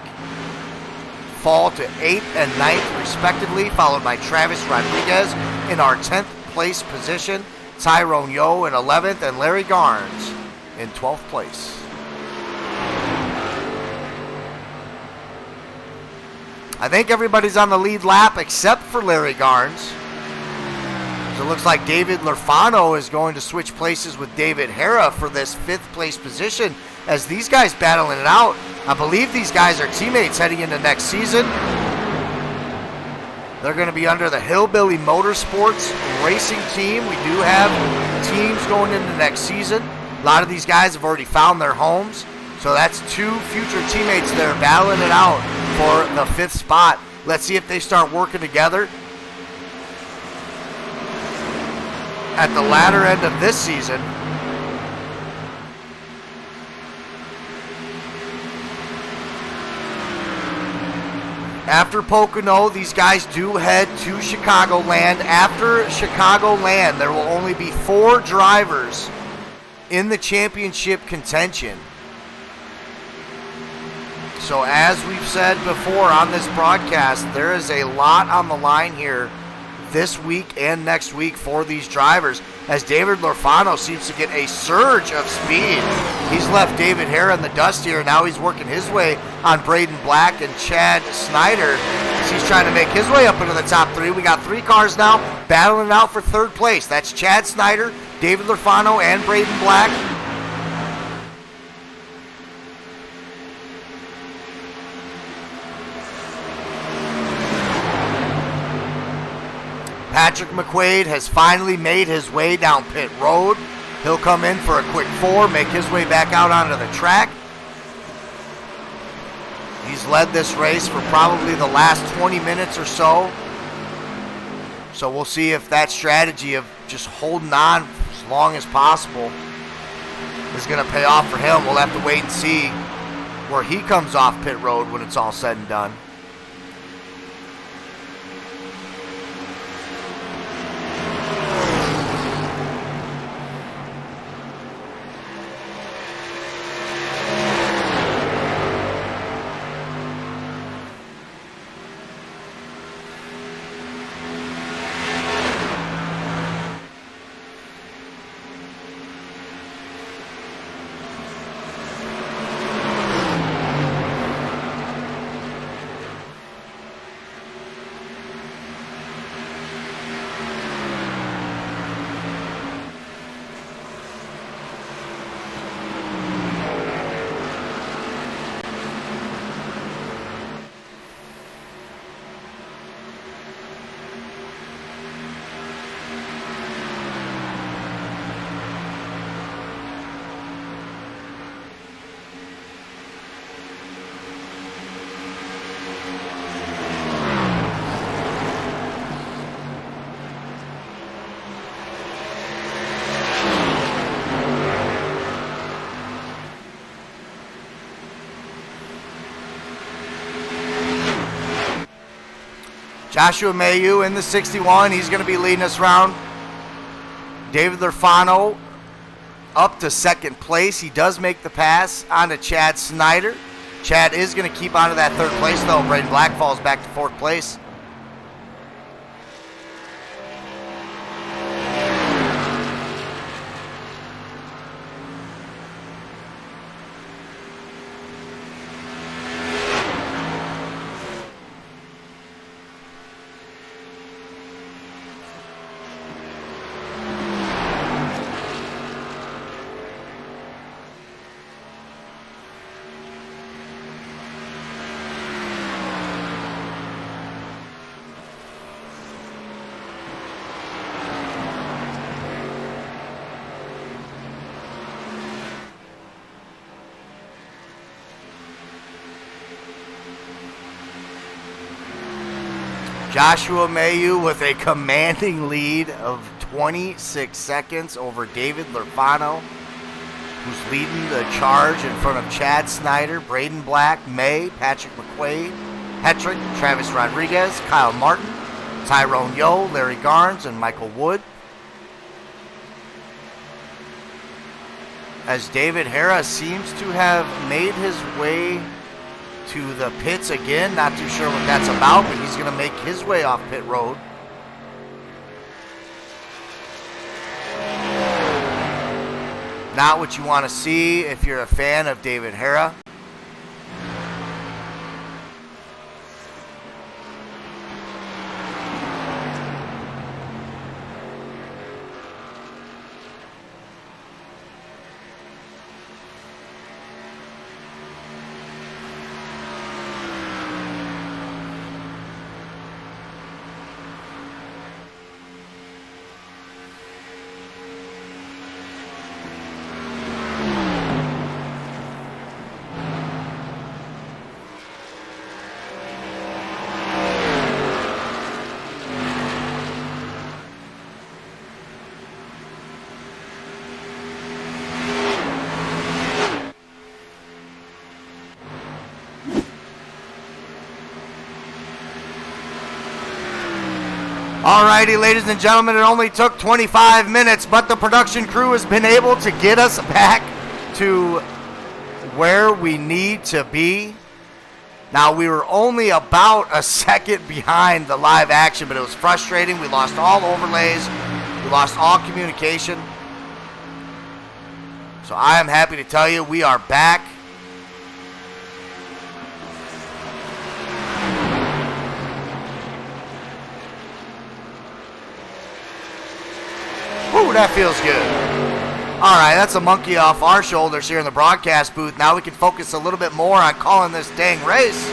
fall to 8th and 9th respectively, followed by Travis Rodriguez in our 10th place position. Tyrone Yo in 11th, and Larry Garnes in 12th place. I think everybody's on the lead lap except for Larry Garnes. So it looks like David Lorfano is going to switch places with David Herrera for this 5th place position, as these guys battling it out. I believe these guys are teammates heading into next season. They're going to be under the Hillbilly Motorsports racing team. We do have teams going into next season. A lot of these guys have already found their homes. So that's 2 future teammates there battling it out for the 5th spot. Let's see if they start working together at the latter end of this season. After Pocono, these guys do head to Chicagoland. After Chicagoland, there will only be 4 drivers in the championship contention. So as we've said before on this broadcast, there is a lot on the line here this week and next week for these drivers, as David Lorfano seems to get a surge of speed. He's left David Herrera in the dust here. Now he's working his way on Braden Black and Chad Snyder as he's trying to make his way up into the top 3. We got 3 cars now battling it out for 3rd place. That's Chad Snyder, David Lorfano, and Braden Black. Patrick McQuaid has finally made his way down pit road. He'll come in for a quick 4, make his way back out onto the track. He's led this race for probably the last 20 minutes or so. So we'll see if that strategy of just holding on as long as possible is going to pay off for him. We'll have to wait and see where he comes off pit road when it's all said and done. Joshua Mayu in the 61. He's going to be leading us around. David Lorfano up to 2nd place. He does make the pass onto Chad Snyder. Chad is going to keep onto that 3rd place, though. Braden Black falls back to 4th place. Joshua Mayu with a commanding lead of 26 seconds over David Lorfano, who's leading the charge in front of Chad Snyder, Braden Black, May, Patrick McQuaid, Hetrick, Travis Rodriguez, Kyle Martin, Tyrone Yo, Larry Garnes, and Michael Wood. As David Herrera seems to have made his way to the pits again. Not too sure what that's about, but he's going to make his way off pit road. Not what you want to see if you're a fan of David Herrera. Alrighty, ladies and gentlemen, it only took 25 minutes, but the production crew has been able to get us back to where we need to be. Now, we were only about a second behind the live action, but it was frustrating. We lost all overlays. We lost all communication. So I am happy to tell you we are back. Ooh, that feels good. All right, that's a monkey off our shoulders here in the broadcast booth. Now we can focus a little bit more on calling this dang race.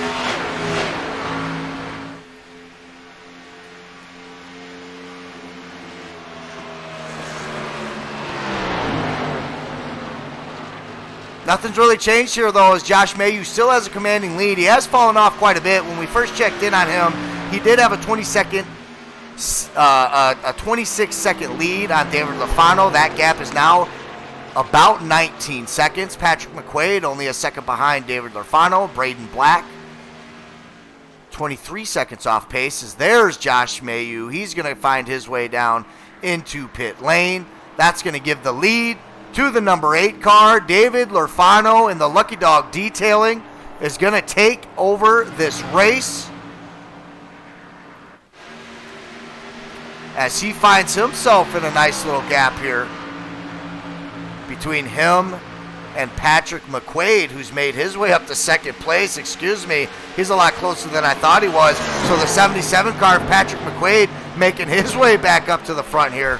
Nothing's really changed here, though, as Josh Mayu still has a commanding lead. He has fallen off quite a bit. When we first checked in on him, he did have a 26-second lead on David Lafano. That gap is now about 19 seconds. Patrick McQuaid only a second behind David Lafano. Braden Black 23 seconds off pace. As there's Josh Mayu. He's going to find his way down into pit lane. That's going to give the lead to the number 8 car. David Lafano and the Lucky Dog Detailing is going to take over this race as he finds himself in a nice little gap here between him and Patrick McQuaid, who's made his way up to second place. Excuse me, he's a lot closer than I thought he was. So the 77 car of Patrick McQuaid making his way back up to the front here.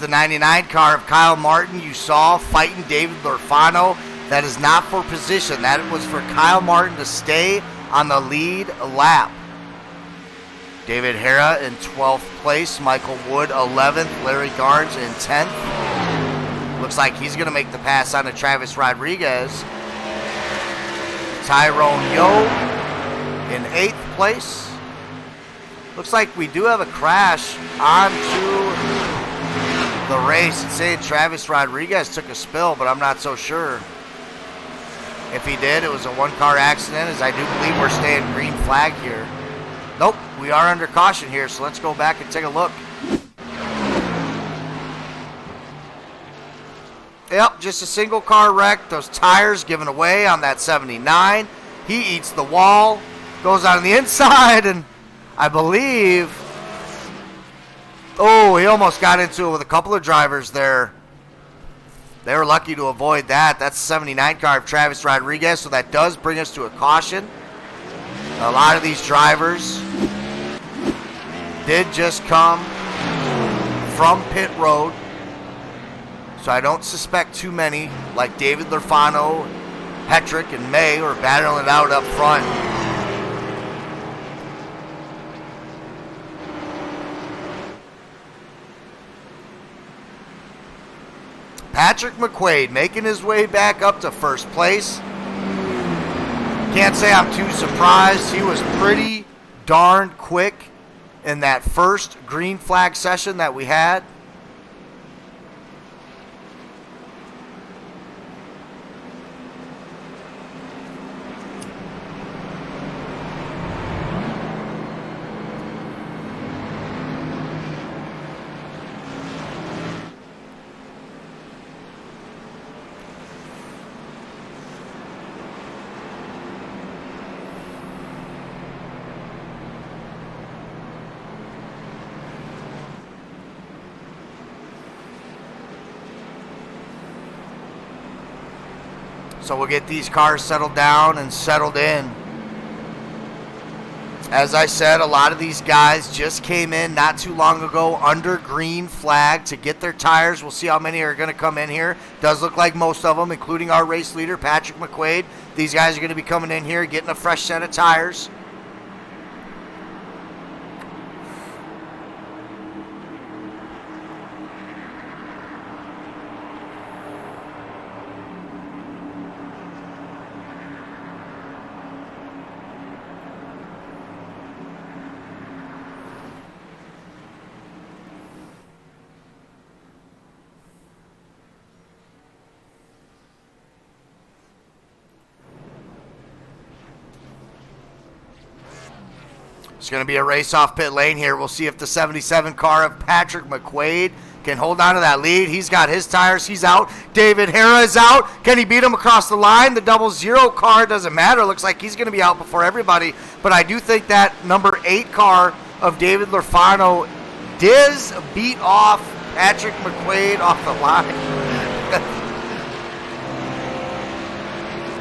The 99 car of Kyle Martin you saw fighting David Lafano. That is not for position. That was for Kyle Martin to stay on the lead lap. David Herrera in 12th place. Michael Wood 11th. Larry Garnes in 10th. Looks like he's going to make the pass on to Travis Rodriguez. Tyrone Yo in 8th place. Looks like we do have a crash onto the race. It's saying Travis Rodriguez took a spill, but I'm not so sure. If he did, it was a one-car accident, as I do believe we're staying green flag here. Nope, we are under caution here, so let's go back and take a look. Yep, just a single car wreck. Those tires given away on that 79. He eats the wall, goes on the inside, and I believe... Oh, he almost got into it with a couple of drivers there. They were lucky to avoid that. That's the 79 car of Travis Rodriguez, so that does bring us to a caution. A lot of these drivers did just come from pit road, so I don't suspect too many, like David Lafano, Hetrick, and May, are battling it out up front. Patrick McQuaid making his way back up to first place. Can't say I'm too surprised. He was pretty darn quick in that first green flag session that we had. So we'll get these cars settled down and settled in. As I said, a lot of these guys just came in not too long ago under green flag to get their tires. We'll see how many are going to come in here. Does look like most of them, including our race leader, Patrick McQuaid. These guys are going to be coming in here, getting a fresh set of tires. It's going to be a race off pit lane here. We'll see if the 77 car of Patrick McQuaid can hold on to that lead. He's got his tires. He's out. David Herrera is out. Can he beat him across the line? The 00 car doesn't matter. Looks like he's going to be out before everybody. But I do think that number 8 car of David Lorfano does beat off Patrick McQuaid off the line.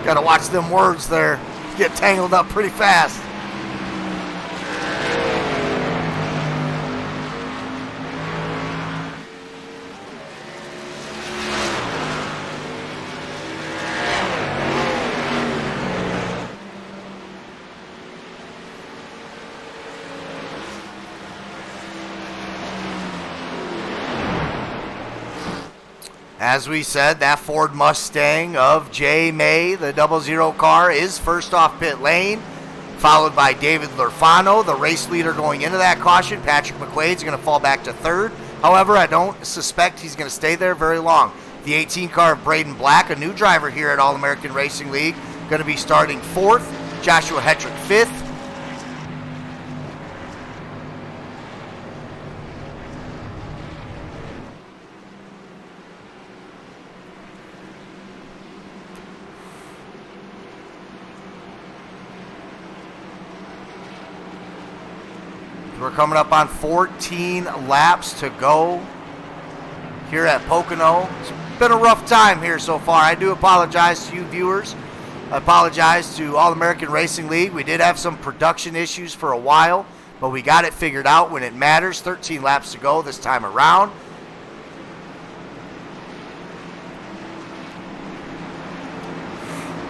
Got to watch them words there. Get tangled up pretty fast. As we said, that Ford Mustang of Jay May, the 00 car, is first off pit lane, followed by David Lorfano, the race leader going into that caution. Patrick McQuaid's going to fall back to third. However, I don't suspect he's going to stay there very long. The 18 car of Braden Black, a new driver here at All-American Racing League, going to be starting fourth. Joshua Hetrick fifth. We're coming up on 14 laps to go here at Pocono. It's been a rough time here so far. I do apologize to you viewers. I apologize to All-American Racing League. We did have some production issues for a while, but we got it figured out when it matters. 13 laps to go this time around.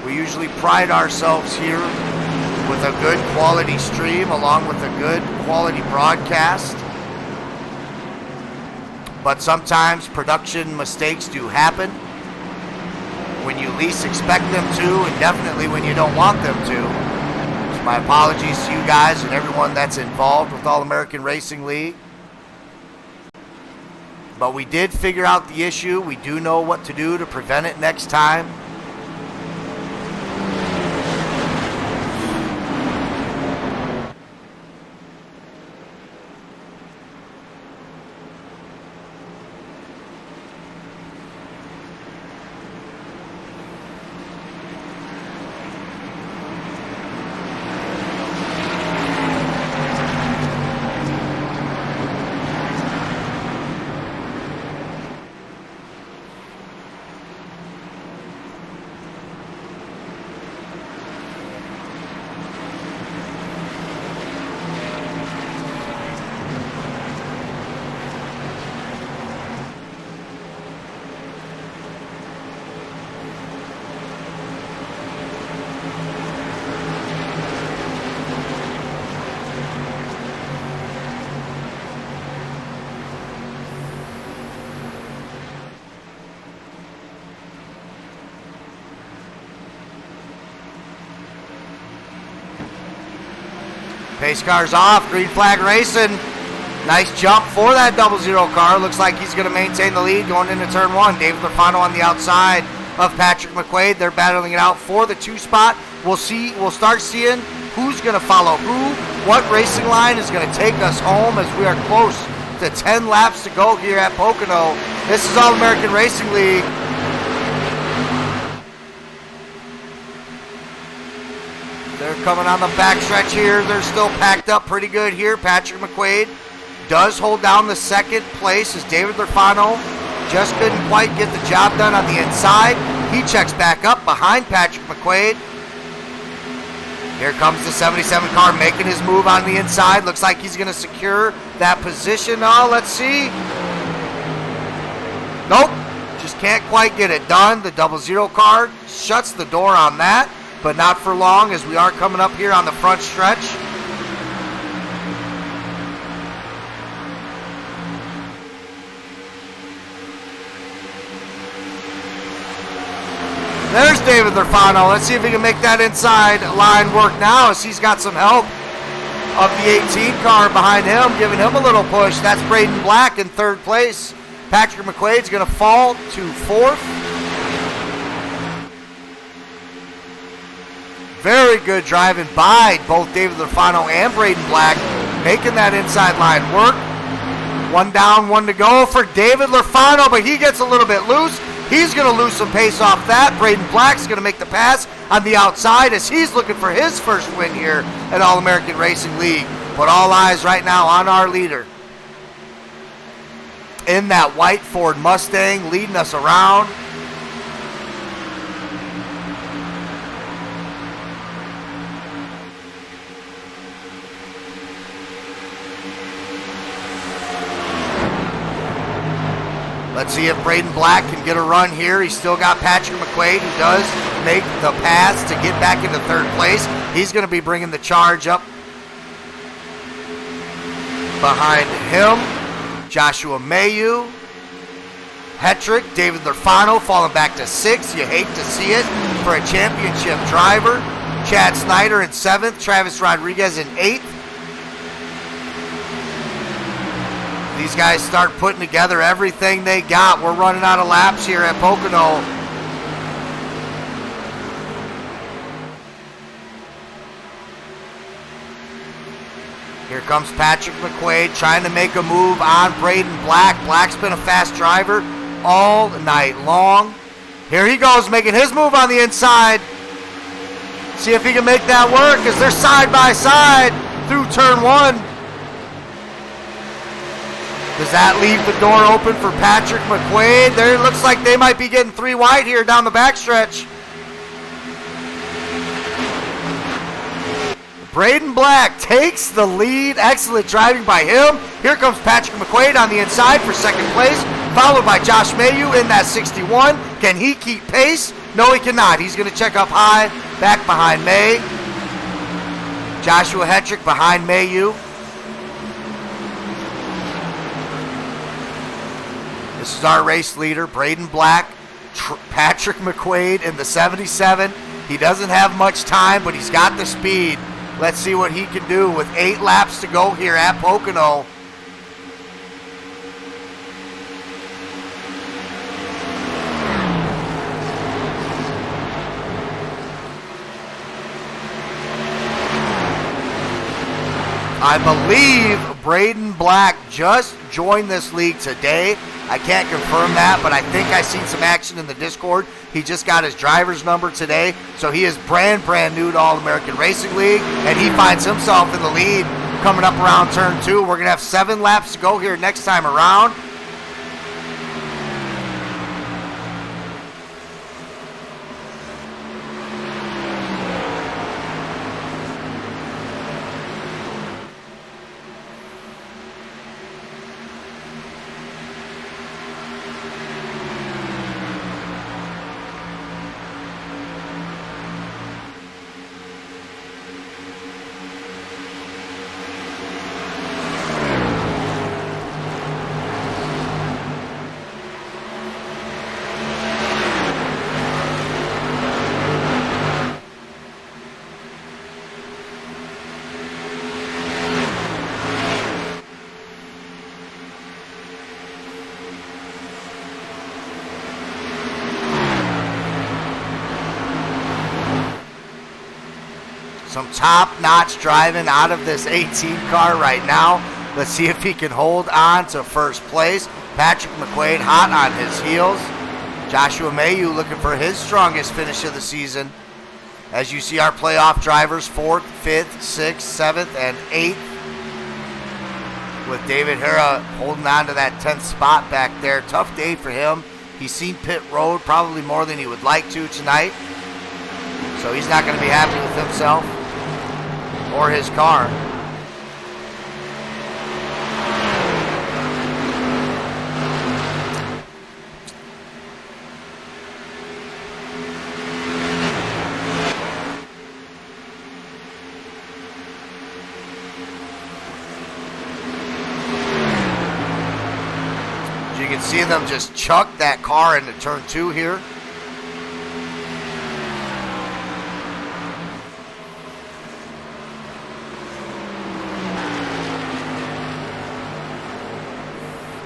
We usually pride ourselves here with a good quality stream along with a good quality broadcast. But sometimes production mistakes do happen when you least expect them to, and definitely when you don't want them to. So my apologies to you guys and everyone that's involved with All-American Racing League. But we did figure out the issue. We do know what to do to prevent it next time. Pace car's off. Green flag racing. Nice jump for that 00 car. Looks like he's going to maintain the lead going into turn 1. David Lafano on the outside of Patrick McQuaid. They're battling it out for the 2 spot. We'll start seeing who's going to follow who. What racing line is going to take us home as we are close to 10 laps to go here at Pocono. This is All-American Racing League. They're coming on the backstretch here. They're still packed up pretty good here. Patrick McQuaid does hold down the second place as David Lafano just couldn't quite get the job done on the inside. He checks back up behind Patrick McQuaid. Here comes the 77 car making his move on the inside. Looks like he's going to secure that position. Oh, let's see. Nope, just can't quite get it done. The 00 car shuts the door on that, but not for long as we are coming up here on the front stretch. There's David Lafano. Let's see if he can make that inside line work now as he's got some help of the 18 car behind him, giving him a little push. That's Braden Black in 3rd place. Patrick McQuaid's going to fall to 4th. Very good driving by both David Lafano and Braden Black, making that inside line work. 1 down, 1 to go for David Lafano, but he gets a little bit loose. He's going to lose some pace off that. Braden Black's going to make the pass on the outside as he's looking for his first win here at All-American Racing League. But all eyes right now on our leader in that white Ford Mustang, leading us around. Let's see if Braden Black can get a run here. He's still got Patrick McQuaid, who does make the pass to get back into 3rd place. He's going to be bringing the charge up behind him. Joshua Mayu, Hetrick, David Lafano falling back to 6th. You hate to see it for a championship driver. Chad Snyder in 7th. Travis Rodriguez in 8th. These guys start putting together everything they got. We're running out of laps here at Pocono. Here comes Patrick McQuaid trying to make a move on Braden Black. Black's been a fast driver all night long. Here he goes, making his move on the inside. See if he can make that work as they're side by side through turn 1. Does that leave the door open for Patrick McQuaid? There, it looks like they might be getting 3 wide here down the backstretch. Braden Black takes the lead. Excellent driving by him. Here comes Patrick McQuaid on the inside for 2nd place, followed by Josh Mayu in that 61. Can he keep pace? No, he cannot. He's going to check up high, back behind May. Joshua Hetrick behind Mayu. This is our race leader, Braden Black, Patrick McQuaid in the 77. He doesn't have much time, but he's got the speed. Let's see what he can do with 8 laps to go here at Pocono. I believe Braden Black just joined this league today. I can't confirm that, but I think I seen some action in the Discord. He just got his driver's number today, so he is brand new to All-American Racing League, and he finds himself in the lead coming up around turn 2. We're going to have 7 laps to go here next time around. Some top-notch driving out of this 18 car right now. Let's see if he can hold on to first place. Patrick McQuaid hot on his heels. Joshua Mayu looking for his strongest finish of the season. As you see our playoff drivers, 4th, 5th, 6th, 7th, and 8th. With David Herrera holding on to that 10th spot back there. Tough day for him. He's seen pit road probably more than he would like to tonight. So he's not going to be happy with himself or his car. You can see them just chuck that car into turn 2 here.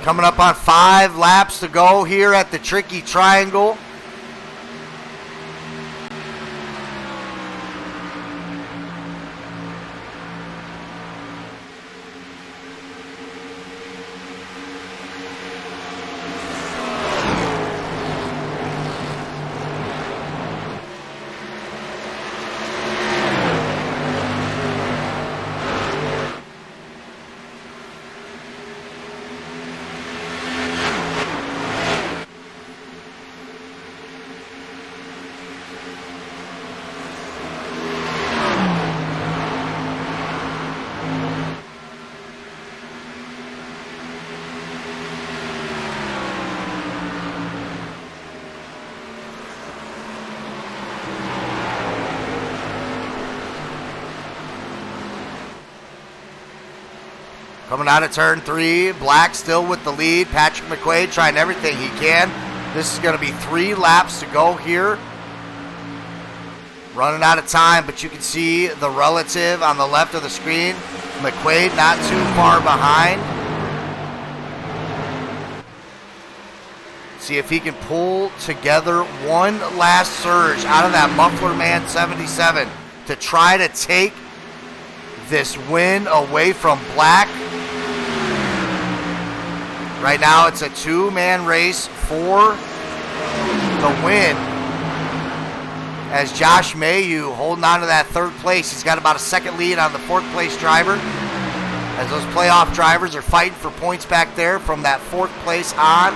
Coming up on 5 laps to go here at the tricky triangle. Coming out of turn 3, Black still with the lead. Patrick McQuaid trying everything he can. This is going to be 3 laps to go here. Running out of time, but you can see the relative on the left of the screen. McQuaid not too far behind. See if he can pull together one last surge out of that Muffler Man 77 to try to take this win away from Black. Right now it's a 2-man race for the win. As Josh Mayu holding on to that 3rd place. He's got about a 2nd lead on the 4th place driver. As those playoff drivers are fighting for points back there from that 4th place on.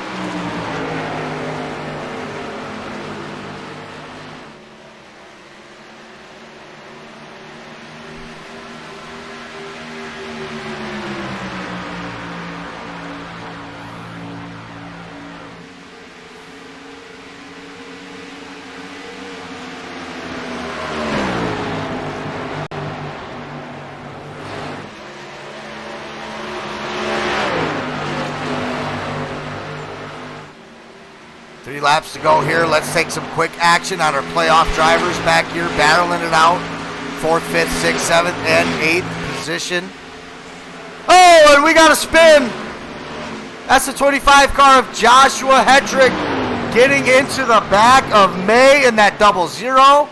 Laps to go here. Let's take some quick action on our playoff drivers back here, battling it out. 4th, 5th, 6th, 7th, and 8th position. Oh, and we got a spin. That's the 25 car of Joshua Hetrick getting into the back of May in that 00.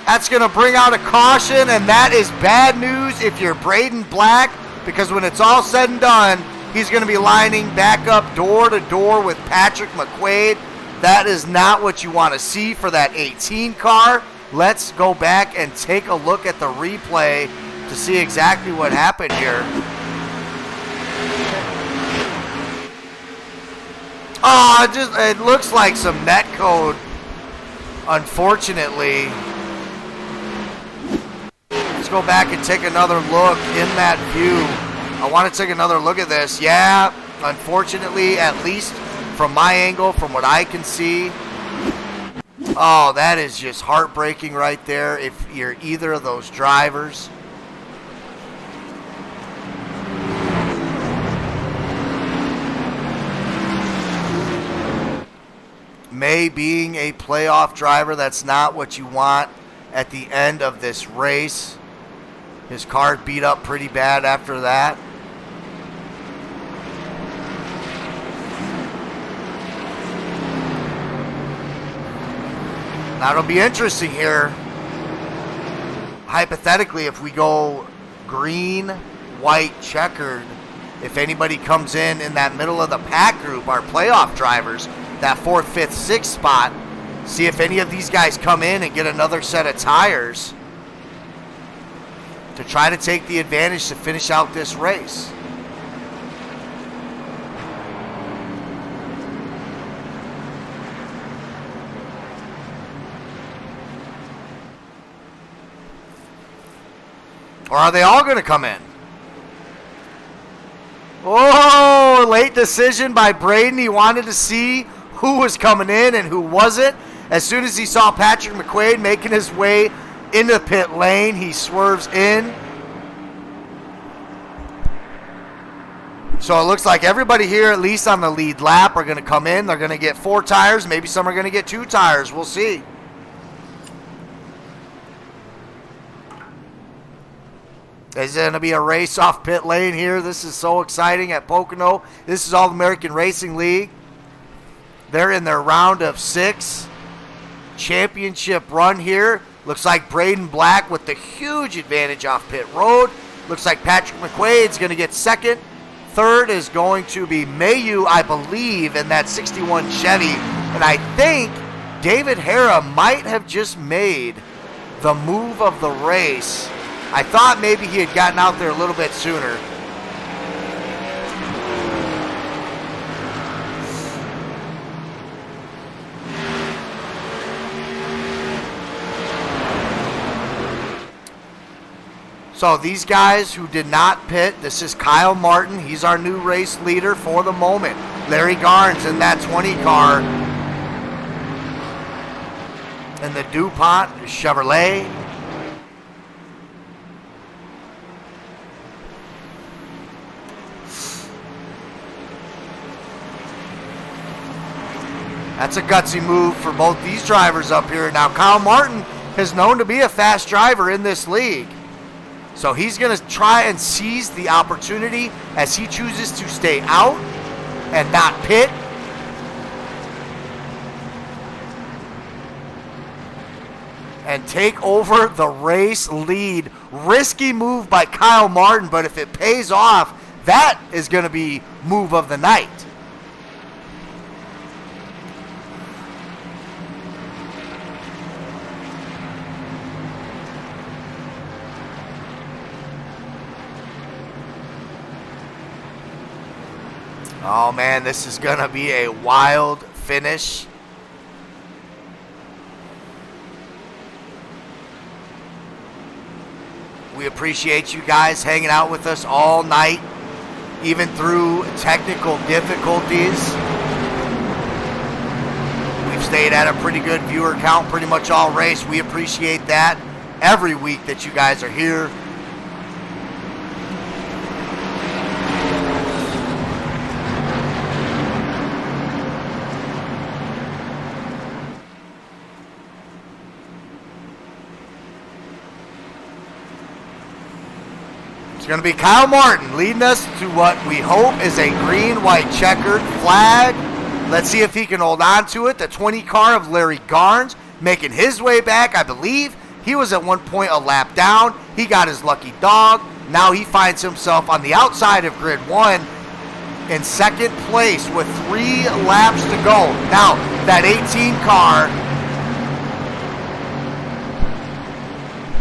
That's going to bring out a caution, and that is bad news if you're Braden Black, because when it's all said and done, he's going to be lining back up door to door with Patrick McQuaid. That is not what you want to see for that 18 car. Let's go back and take a look at the replay to see exactly what happened here. Oh, it looks like some net code, unfortunately. Let's go back and take another look in that view. I want to take another look at this. Yeah, unfortunately, at least from my angle, from what I can see. Oh, that is just heartbreaking right there if you're either of those drivers. May being a playoff driver, that's not what you want at the end of this race. His car beat up pretty bad after that. Now it'll be interesting here. hypothetically, if we go green, white, checkered, if anybody comes in that middle of the pack group, our playoff drivers, that 4th, 5th, 6th spot, see if any of these guys come in and get another set of tires to try to take the advantage to finish out this race. Or are they all going to come in? Oh, late decision by Braden. He wanted to see who was coming in and who wasn't. As soon as he saw Patrick McQuaid making his way into pit lane, he swerves in. So it looks like everybody here, at least on the lead lap, are going to come in. They're going to get 4 tires. Maybe some are going to get 2 tires. We'll see. There's going to be a race off pit lane here. This is so exciting at Pocono. This is All-American Racing League. They're in their round of 6 championship run here. Looks like Braden Black with the huge advantage off pit road. Looks like Patrick McQuaid's going to get 2nd. 3rd is going to be Mayu, I believe, in that 61 Chevy. And I think David Herrera might have just made the move of the race. I thought maybe he had gotten out there a little bit sooner. So these guys who did not pit, this is Kyle Martin. He's our new race leader for the moment. Larry Garnes in that 20 car. And the DuPont Chevrolet. That's a gutsy move for both these drivers up here. Now, Kyle Martin is known to be a fast driver in this league. So he's going to try and seize the opportunity as he chooses to stay out and not pit. And take over the race lead. Risky move by Kyle Martin, but if it pays off, that is going to be move of the night. Oh man, this is going to be a wild finish. We appreciate you guys hanging out with us all night, even through technical difficulties. We've stayed at a pretty good viewer count pretty much all race. We appreciate that every week that you guys are here. It's going to be Kyle Martin leading us to what we hope is a green-white checkered flag. Let's see if he can hold on to it. The 20 car of Larry Garnes making his way back. I believe he was at one point a lap down. He got his lucky dog. Now he finds himself on the outside of grid 1 in 2nd place with 3 laps to go. Now, that 18 car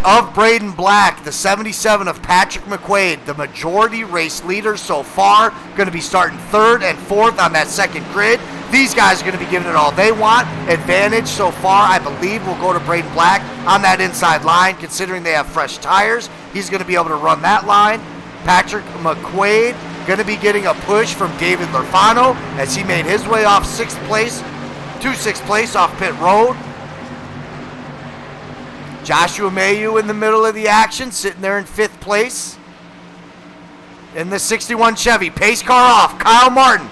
of Braden Black, the 77 of Patrick McQuaid, the majority race leaders so far, going to be starting 3rd and 4th on that 2nd grid. These guys are going to be giving it all they want. Advantage so far, I believe, will go to Braden Black on that inside line, considering they have fresh tires. He's going to be able to run that line. Patrick McQuaid going to be getting a push from David Lorfano as he made his way off 6th place to 6th place off pit road. Joshua Mayu in the middle of the action, sitting there in 5th place. In the 61 Chevy, pace car off, Kyle Martin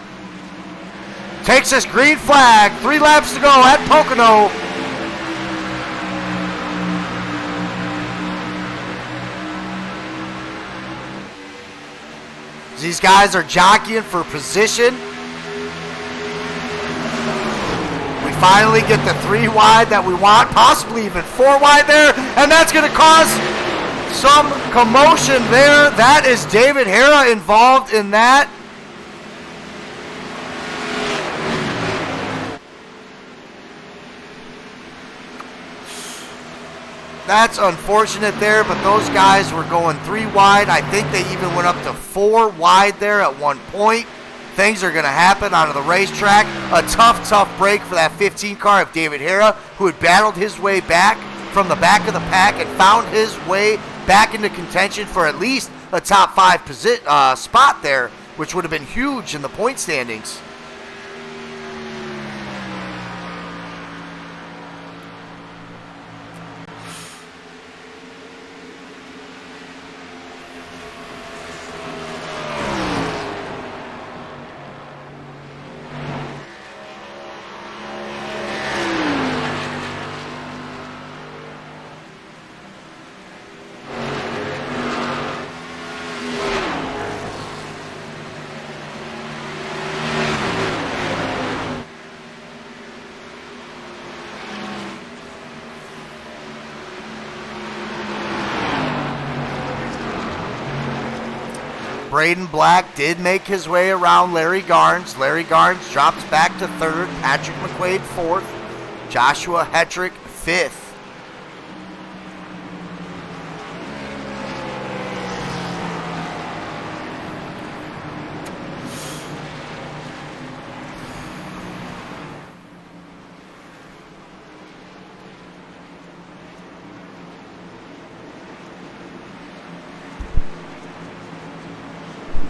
takes his green flag, 3 laps to go at Pocono. These guys are jockeying for position. Finally get the 3 wide that we want, possibly even 4 wide there, and that's going to cause some commotion there. That is David Herrera involved in that. That's unfortunate there, but those guys were going 3 wide. I think they even went up to 4 wide there at one point. Things are going to happen onto the racetrack. A tough break for that 15 car of David Herrera, who had battled his way back from the back of the pack and found his way back into contention for at least a top 5 spot there, which would have been huge in the point standings. Braden Black did make his way around Larry Garnes. Larry Garnes drops back to 3rd. Patrick McQuaid 4th. Joshua Hetrick 5th.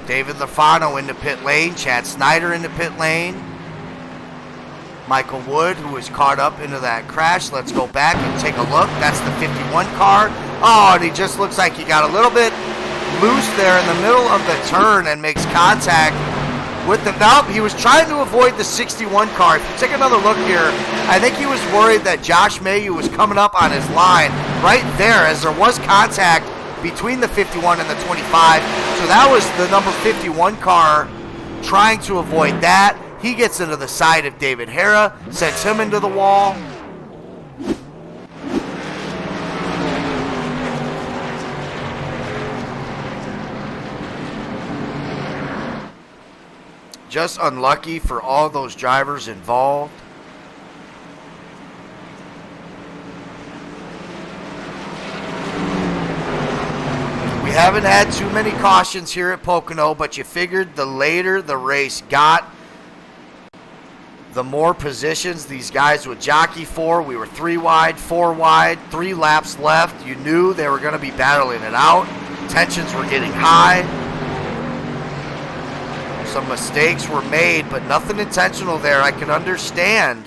David Lafano into pit lane. Chad Snyder into pit lane. Michael Wood, who was caught up into that crash. Let's go back and take a look. That's the 51 car. Oh, and he just looks like he got a little bit loose there in the middle of the turn and makes contact with the... Nope, he was trying to avoid the 61 car. If you take another look here, I think he was worried that Josh Mayhew was coming up on his line right there, as there was contact between the 51 and the 25. So that was the number 51 car trying to avoid that. He gets into the side of David Herrera, sends him into the wall. Just unlucky for all those drivers involved. We haven't had too many cautions here at Pocono, but you figured the later the race got, the more positions these guys would jockey for. We were 3 wide, 4 wide, 3 laps left. You knew they were going to be battling it out. Tensions were getting high. Some mistakes were made, but nothing intentional there. I can understand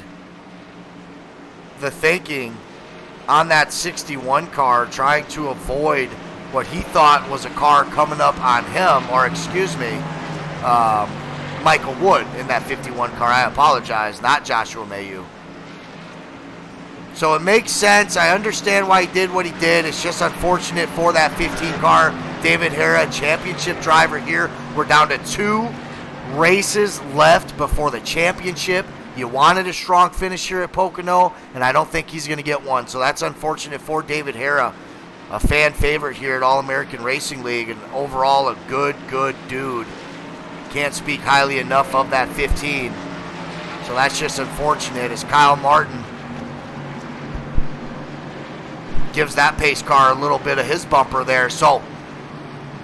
the thinking on that 61 car, trying to avoid what he thought was a car coming up on him, or excuse me, Michael Wood in that 51 car. I apologize, not Joshua Mayhew. So it makes sense. I understand why he did what he did. It's just unfortunate for that 15 car. David Herrera, championship driver here. We're down to 2 races left before the championship. You wanted a strong finish here at Pocono, and I don't think he's going to get one. So that's unfortunate for David Herrera, a fan favorite here at All-American Racing League, and overall a good dude. Can't speak highly enough of that 15. So that's just unfortunate, as Kyle Martin gives that pace car a little bit of his bumper there. So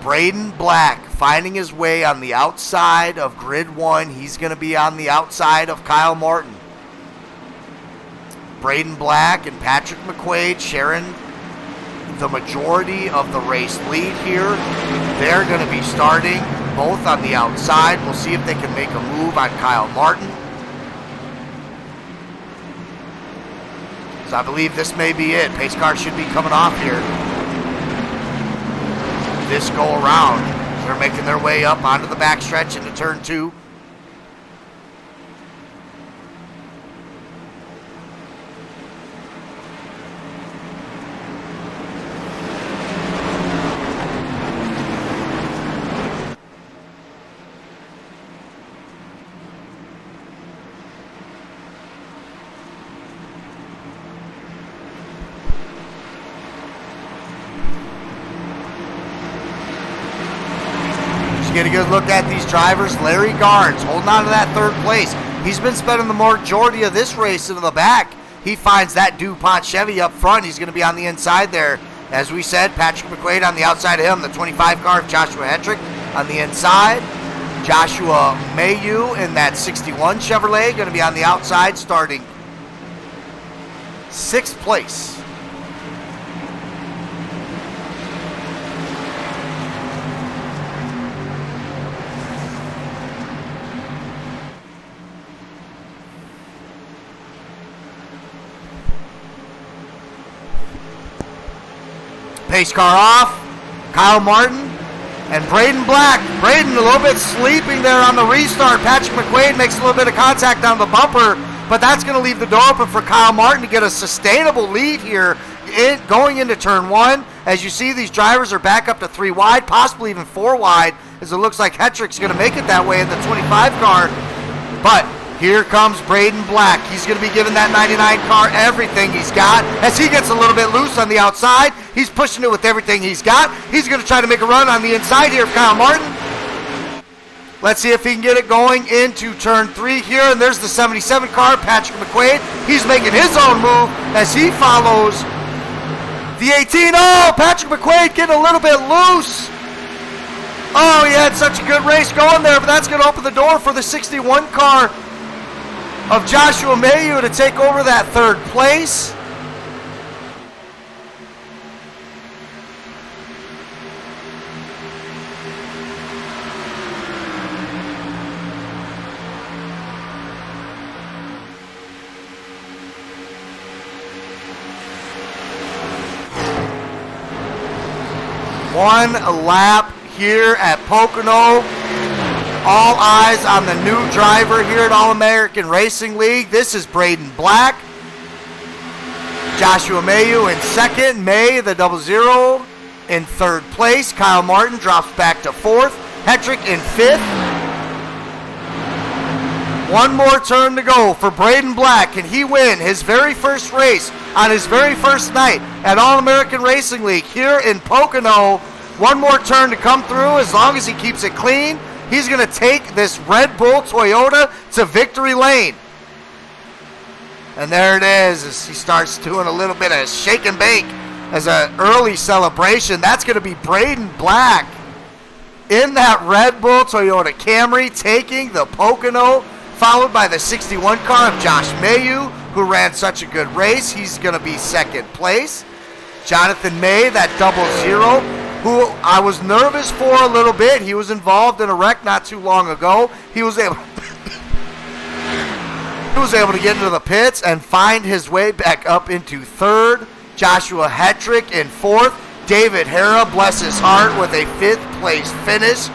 Braden Black finding his way on the outside of grid 1. He's going to be on the outside of Kyle Martin. Braden Black and Patrick McQuaid sharing the majority of the race lead here. They're going to be starting both on the outside. We'll see if they can make a move on Kyle Martin. So I believe this may be it. Pace car should be coming off here this go around. They're making their way up onto the backstretch into turn 2. get a good look at these drivers. Larry Garnes holding on to that third place. He's been spending the majority of this race into the back. He finds that DuPont Chevy up front. He's going to be on the inside there. As we said, Patrick McQuaid on the outside of him. The 25 car of Joshua Hetrick on the inside. Joshua Mayu in that 61 Chevrolet going to be on the outside starting 6th place. Pace car off. Kyle Martin and Braden Black. Braden a little bit sleeping there on the restart. Patrick McQuaid makes a little bit of contact on the bumper, but that's going to leave the door open for Kyle Martin to get a sustainable lead here going into turn 1. As you see, these drivers are back up to 3 wide, possibly even 4 wide, as it looks like Hetrick's going to make it that way in the 25 car. But here comes Braden Black. He's going to be giving that 99 car everything he's got. As he gets a little bit loose on the outside, he's pushing it with everything he's got. He's going to try to make a run on the inside here of Kyle Martin. Let's see if he can get it going into turn 3 here. And there's the 77 car, Patrick McQuaid. He's making his own move as he follows the 18. Oh, Patrick McQuaid getting a little bit loose. Oh, he had such a good race going there, but that's going to open the door for the 61 car of Joshua Mayu to take over that 3rd place. One lap here at Pocono. All eyes on the new driver here at All-American Racing League. This is Braden Black. Joshua Mayu in 2nd. May, the 00, in 3rd place. Kyle Martin drops back to 4th. Hetrick in 5th. One more turn to go for Braden Black. Can he win his very first race on his very first night at All-American Racing League here in Pocono? One more turn to come through. As long as he keeps it clean, he's going to take this Red Bull Toyota to victory lane. And there it is as he starts doing a little bit of shake and bake as an early celebration. That's going to be Braden Black in that Red Bull Toyota Camry taking the Pocono, followed by the 61 car of Josh Mayu, who ran such a good race. He's going to be 2nd place. Jonathan May, that 00, who I was nervous for a little bit. He was involved in a wreck not too long ago. He was able to get into the pits and find his way back up into 3rd. Joshua Hetrick in 4th. David Herrera, bless his heart, with a 5th place finish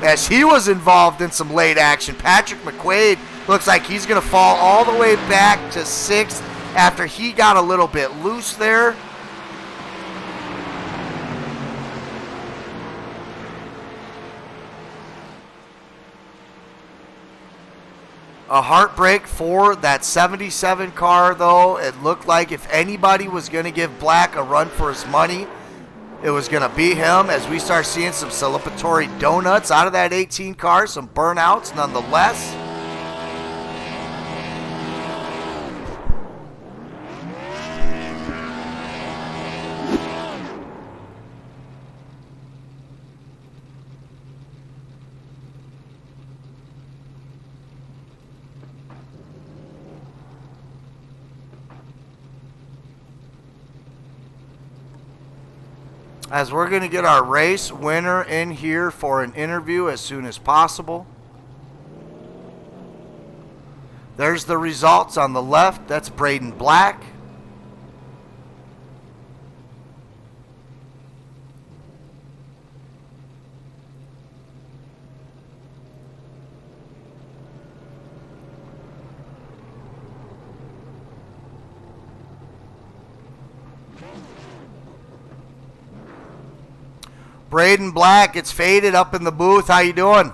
as he was involved in some late action. Patrick McQuaid looks like he's going to fall all the way back to 6th after he got a little bit loose there. A heartbreak for that 77 car, though. It looked like if anybody was going to give Black a run for his money, it was going to be him, as we start seeing some celebratory donuts out of that 18 car, some burnouts nonetheless. As we're going to get our race winner in here for an interview as soon as possible. There's the results on the left. That's Braden Black. Braden Black gets faded up in the booth. How you doing?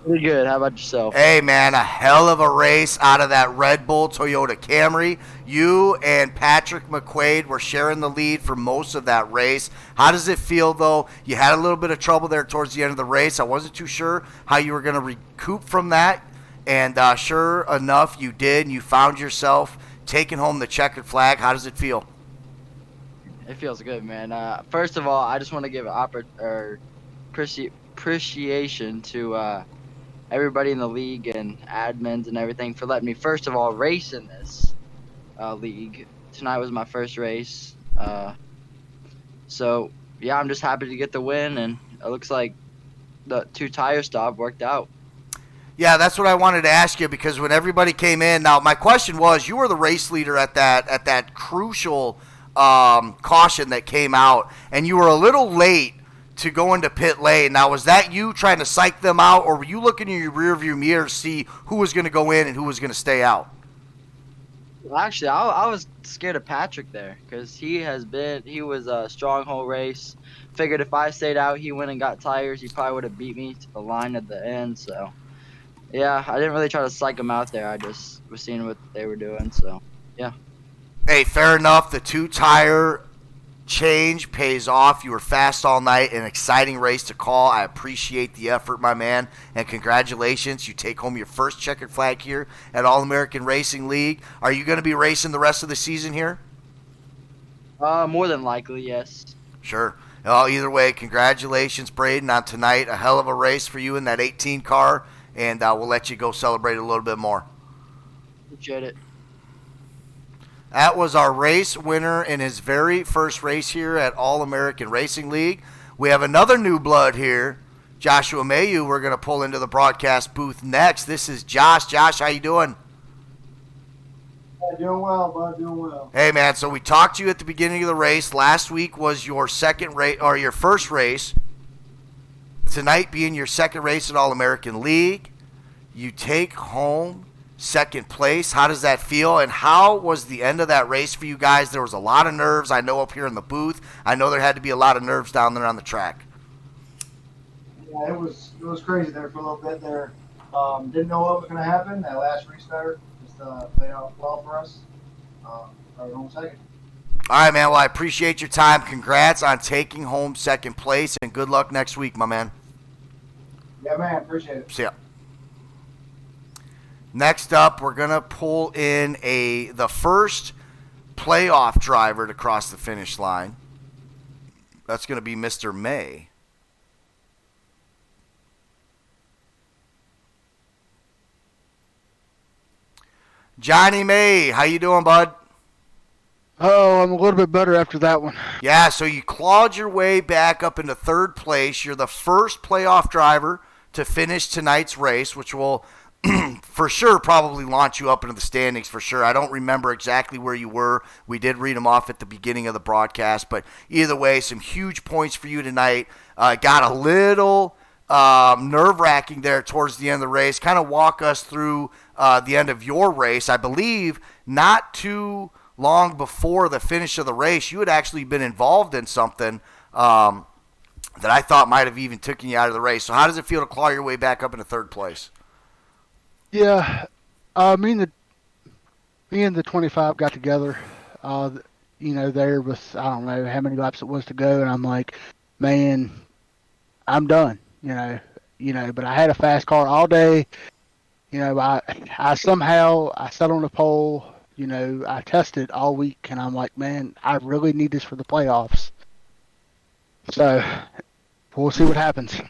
Pretty good. How about yourself? Hey, man, a hell of a race out of that Red Bull Toyota Camry. You and Patrick McQuaid were sharing the lead for most of that race. How does it feel, though? You had a little bit of trouble there towards the end of the race. I wasn't too sure how you were going to recoup from that. And sure enough, you did, and you found yourself taking home the checkered flag. How does it feel? It feels good, man. First of all, I just want to give appreciation to everybody in the league and admins and everything for letting me, first of all, race in this league. Tonight was my first race. So, yeah, I'm just happy to get the win, and it looks like the 2 tire stop worked out. Yeah, that's what I wanted to ask you, because when everybody came in, now my question was, you were the race leader at that crucial caution that came out, and you were a little late to go into pit lane. Now, was that you trying to psych them out, or were you looking in your rearview mirror to see who was going to go in and who was going to stay out? Well, actually, I was scared of Patrick there because he was a stronghold race. Figured if I stayed out, he went and got tires, he probably would have beat me to the line at the end. So, yeah, I didn't really try to psych him out there. I just was seeing what they were doing. So, yeah. Hey, fair enough. The 2-tire change pays off. You were fast all night. An exciting race to call. I appreciate the effort, my man, and congratulations. You take home your first checkered flag here at All-American Racing League. Are you going to be racing the rest of the season here? More than likely, yes. Sure. Well, either way, congratulations, Braden, on tonight. A hell of a race for you in that 18 car, and we'll let you go celebrate a little bit more. Appreciate it. That was our race winner in his very first race here at All-American Racing League. We have another new blood here, Joshua Mayu. We're going to pull into the broadcast booth next. This is Josh. Josh, how you doing? Yeah, doing well, bud. Doing well. Hey, man, so we talked to you at the beginning of the race. Last week was your second race, or your first race. Tonight being your second race at All-American League. You take home second place. How does that feel, and how was the end of that race for you guys? There was a lot of nerves, I know, up here in the booth. I know there had to be a lot of nerves down there on the track. Yeah, it was crazy there for a little bit there. Didn't know what was going to happen. That last restart just played out well for us. Right home second. All right, man. Well, I appreciate your time. Congrats on taking home second place, and good luck next week, my man. Yeah, man. Appreciate it. See ya. Next up, we're going to pull in the first playoff driver to cross the finish line. That's going to be Mr. May. Johnny May, how you doing, bud? Oh, I'm a little bit better after that one. Yeah, so you clawed your way back up into third place. You're the first playoff driver to finish tonight's race, which will for sure probably launch you up into the standings for sure. I don't remember exactly where you were. We did read them off at the beginning of the broadcast, but either way, some huge points for you tonight. Got a little nerve-wracking there towards the end of the race. Kind of walk us through the end of your race. I believe not too long before the finish of the race, you had actually been involved in something that I thought might have even taken you out of the race. So how does it feel to claw your way back up into third place? Yeah, me and the 25 got together. There was, I don't know how many laps it was to go, and I'm like, man, I'm done. But I had a fast car all day. I somehow sat on the pole. I tested all week, and I'm like, man, I really need this for the playoffs. So we'll see what happens.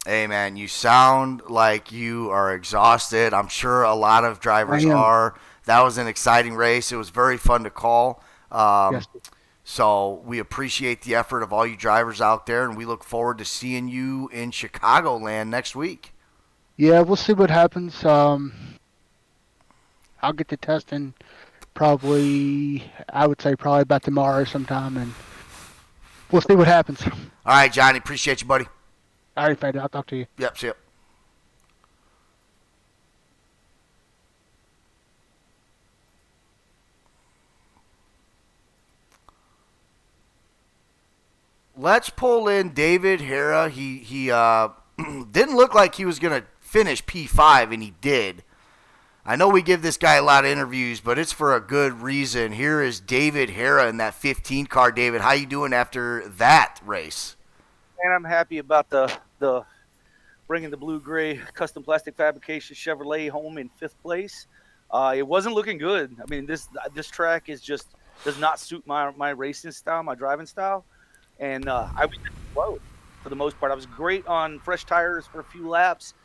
Hey, man, you sound like you are exhausted. I'm sure a lot of drivers are. That was an exciting race. It was very fun to call. Yes. So we appreciate the effort of all you drivers out there, and we look forward to seeing you in Chicagoland next week. Yeah, we'll see what happens. I'll get to testing probably about tomorrow sometime, and we'll see what happens. All right, Johnny, appreciate you, buddy. All right, Fede, I'll talk to you. Yep, see ya. Let's pull in David Herrera. He didn't look like he was going to finish P5, and he did. I know we give this guy a lot of interviews, but it's for a good reason. Here is David Herrera in that 15 car. David, how you doing after that race? And I'm happy about the bringing the blue-gray custom plastic fabrication Chevrolet home in 5th place. It wasn't looking good. I mean, this track is just does not suit my racing style, my driving style, and I was slow for the most part. I was great on fresh tires for a few laps,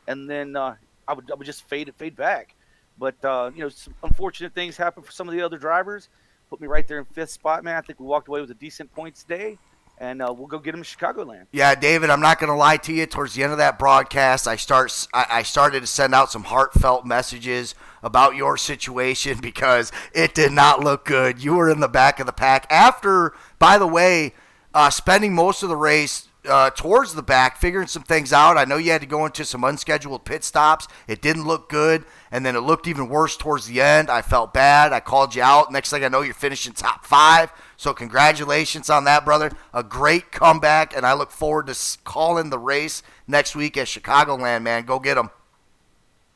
and then I would just fade back. But some unfortunate things happened for some of the other drivers. Put me right there in 5th spot, man. I think we walked away with a decent points day. And we'll go get him in Chicagoland. Yeah, David, I'm not going to lie to you. Towards the end of that broadcast, I started to send out some heartfelt messages about your situation because it did not look good. You were in the back of the pack. After, by the way, spending most of the race towards the back, figuring some things out. I know you had to go into some unscheduled pit stops. It didn't look good, and then it looked even worse towards the end. I felt bad. I called you out. Next thing I know, you're finishing top 5. So congratulations on that, brother. A great comeback, and I look forward to calling the race next week at Chicagoland, man. Go get them.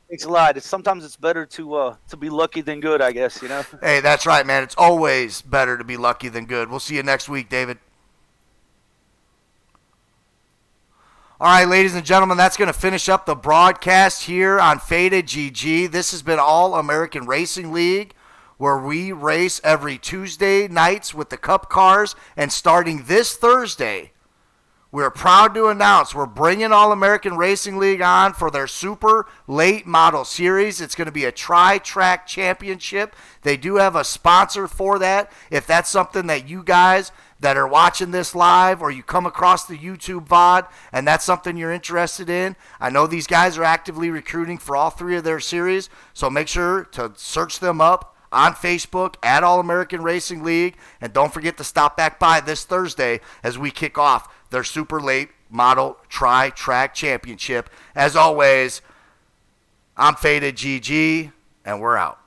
Thanks a lot. Sometimes it's better to be lucky than good, I guess, you know? Hey, that's right, man. It's always better to be lucky than good. We'll see you next week, David. All right, ladies and gentlemen, that's going to finish up the broadcast here on Faded GG. This has been All American Racing League, where we race every Tuesday nights with the Cup cars. And starting this Thursday, we're proud to announce we're bringing All American Racing League on for their Super Late Model Series. It's going to be a tri-track championship. They do have a sponsor for that. If that's something that you guys that are watching this live or you come across the YouTube VOD and that's something you're interested in, I know these guys are actively recruiting for all 3 of their series, so make sure to search them up on Facebook at All American Racing League, and don't forget to stop back by this Thursday as we kick off their Super Late Model Tri-Track Championship. As always, I'm Faded GG, and we're out.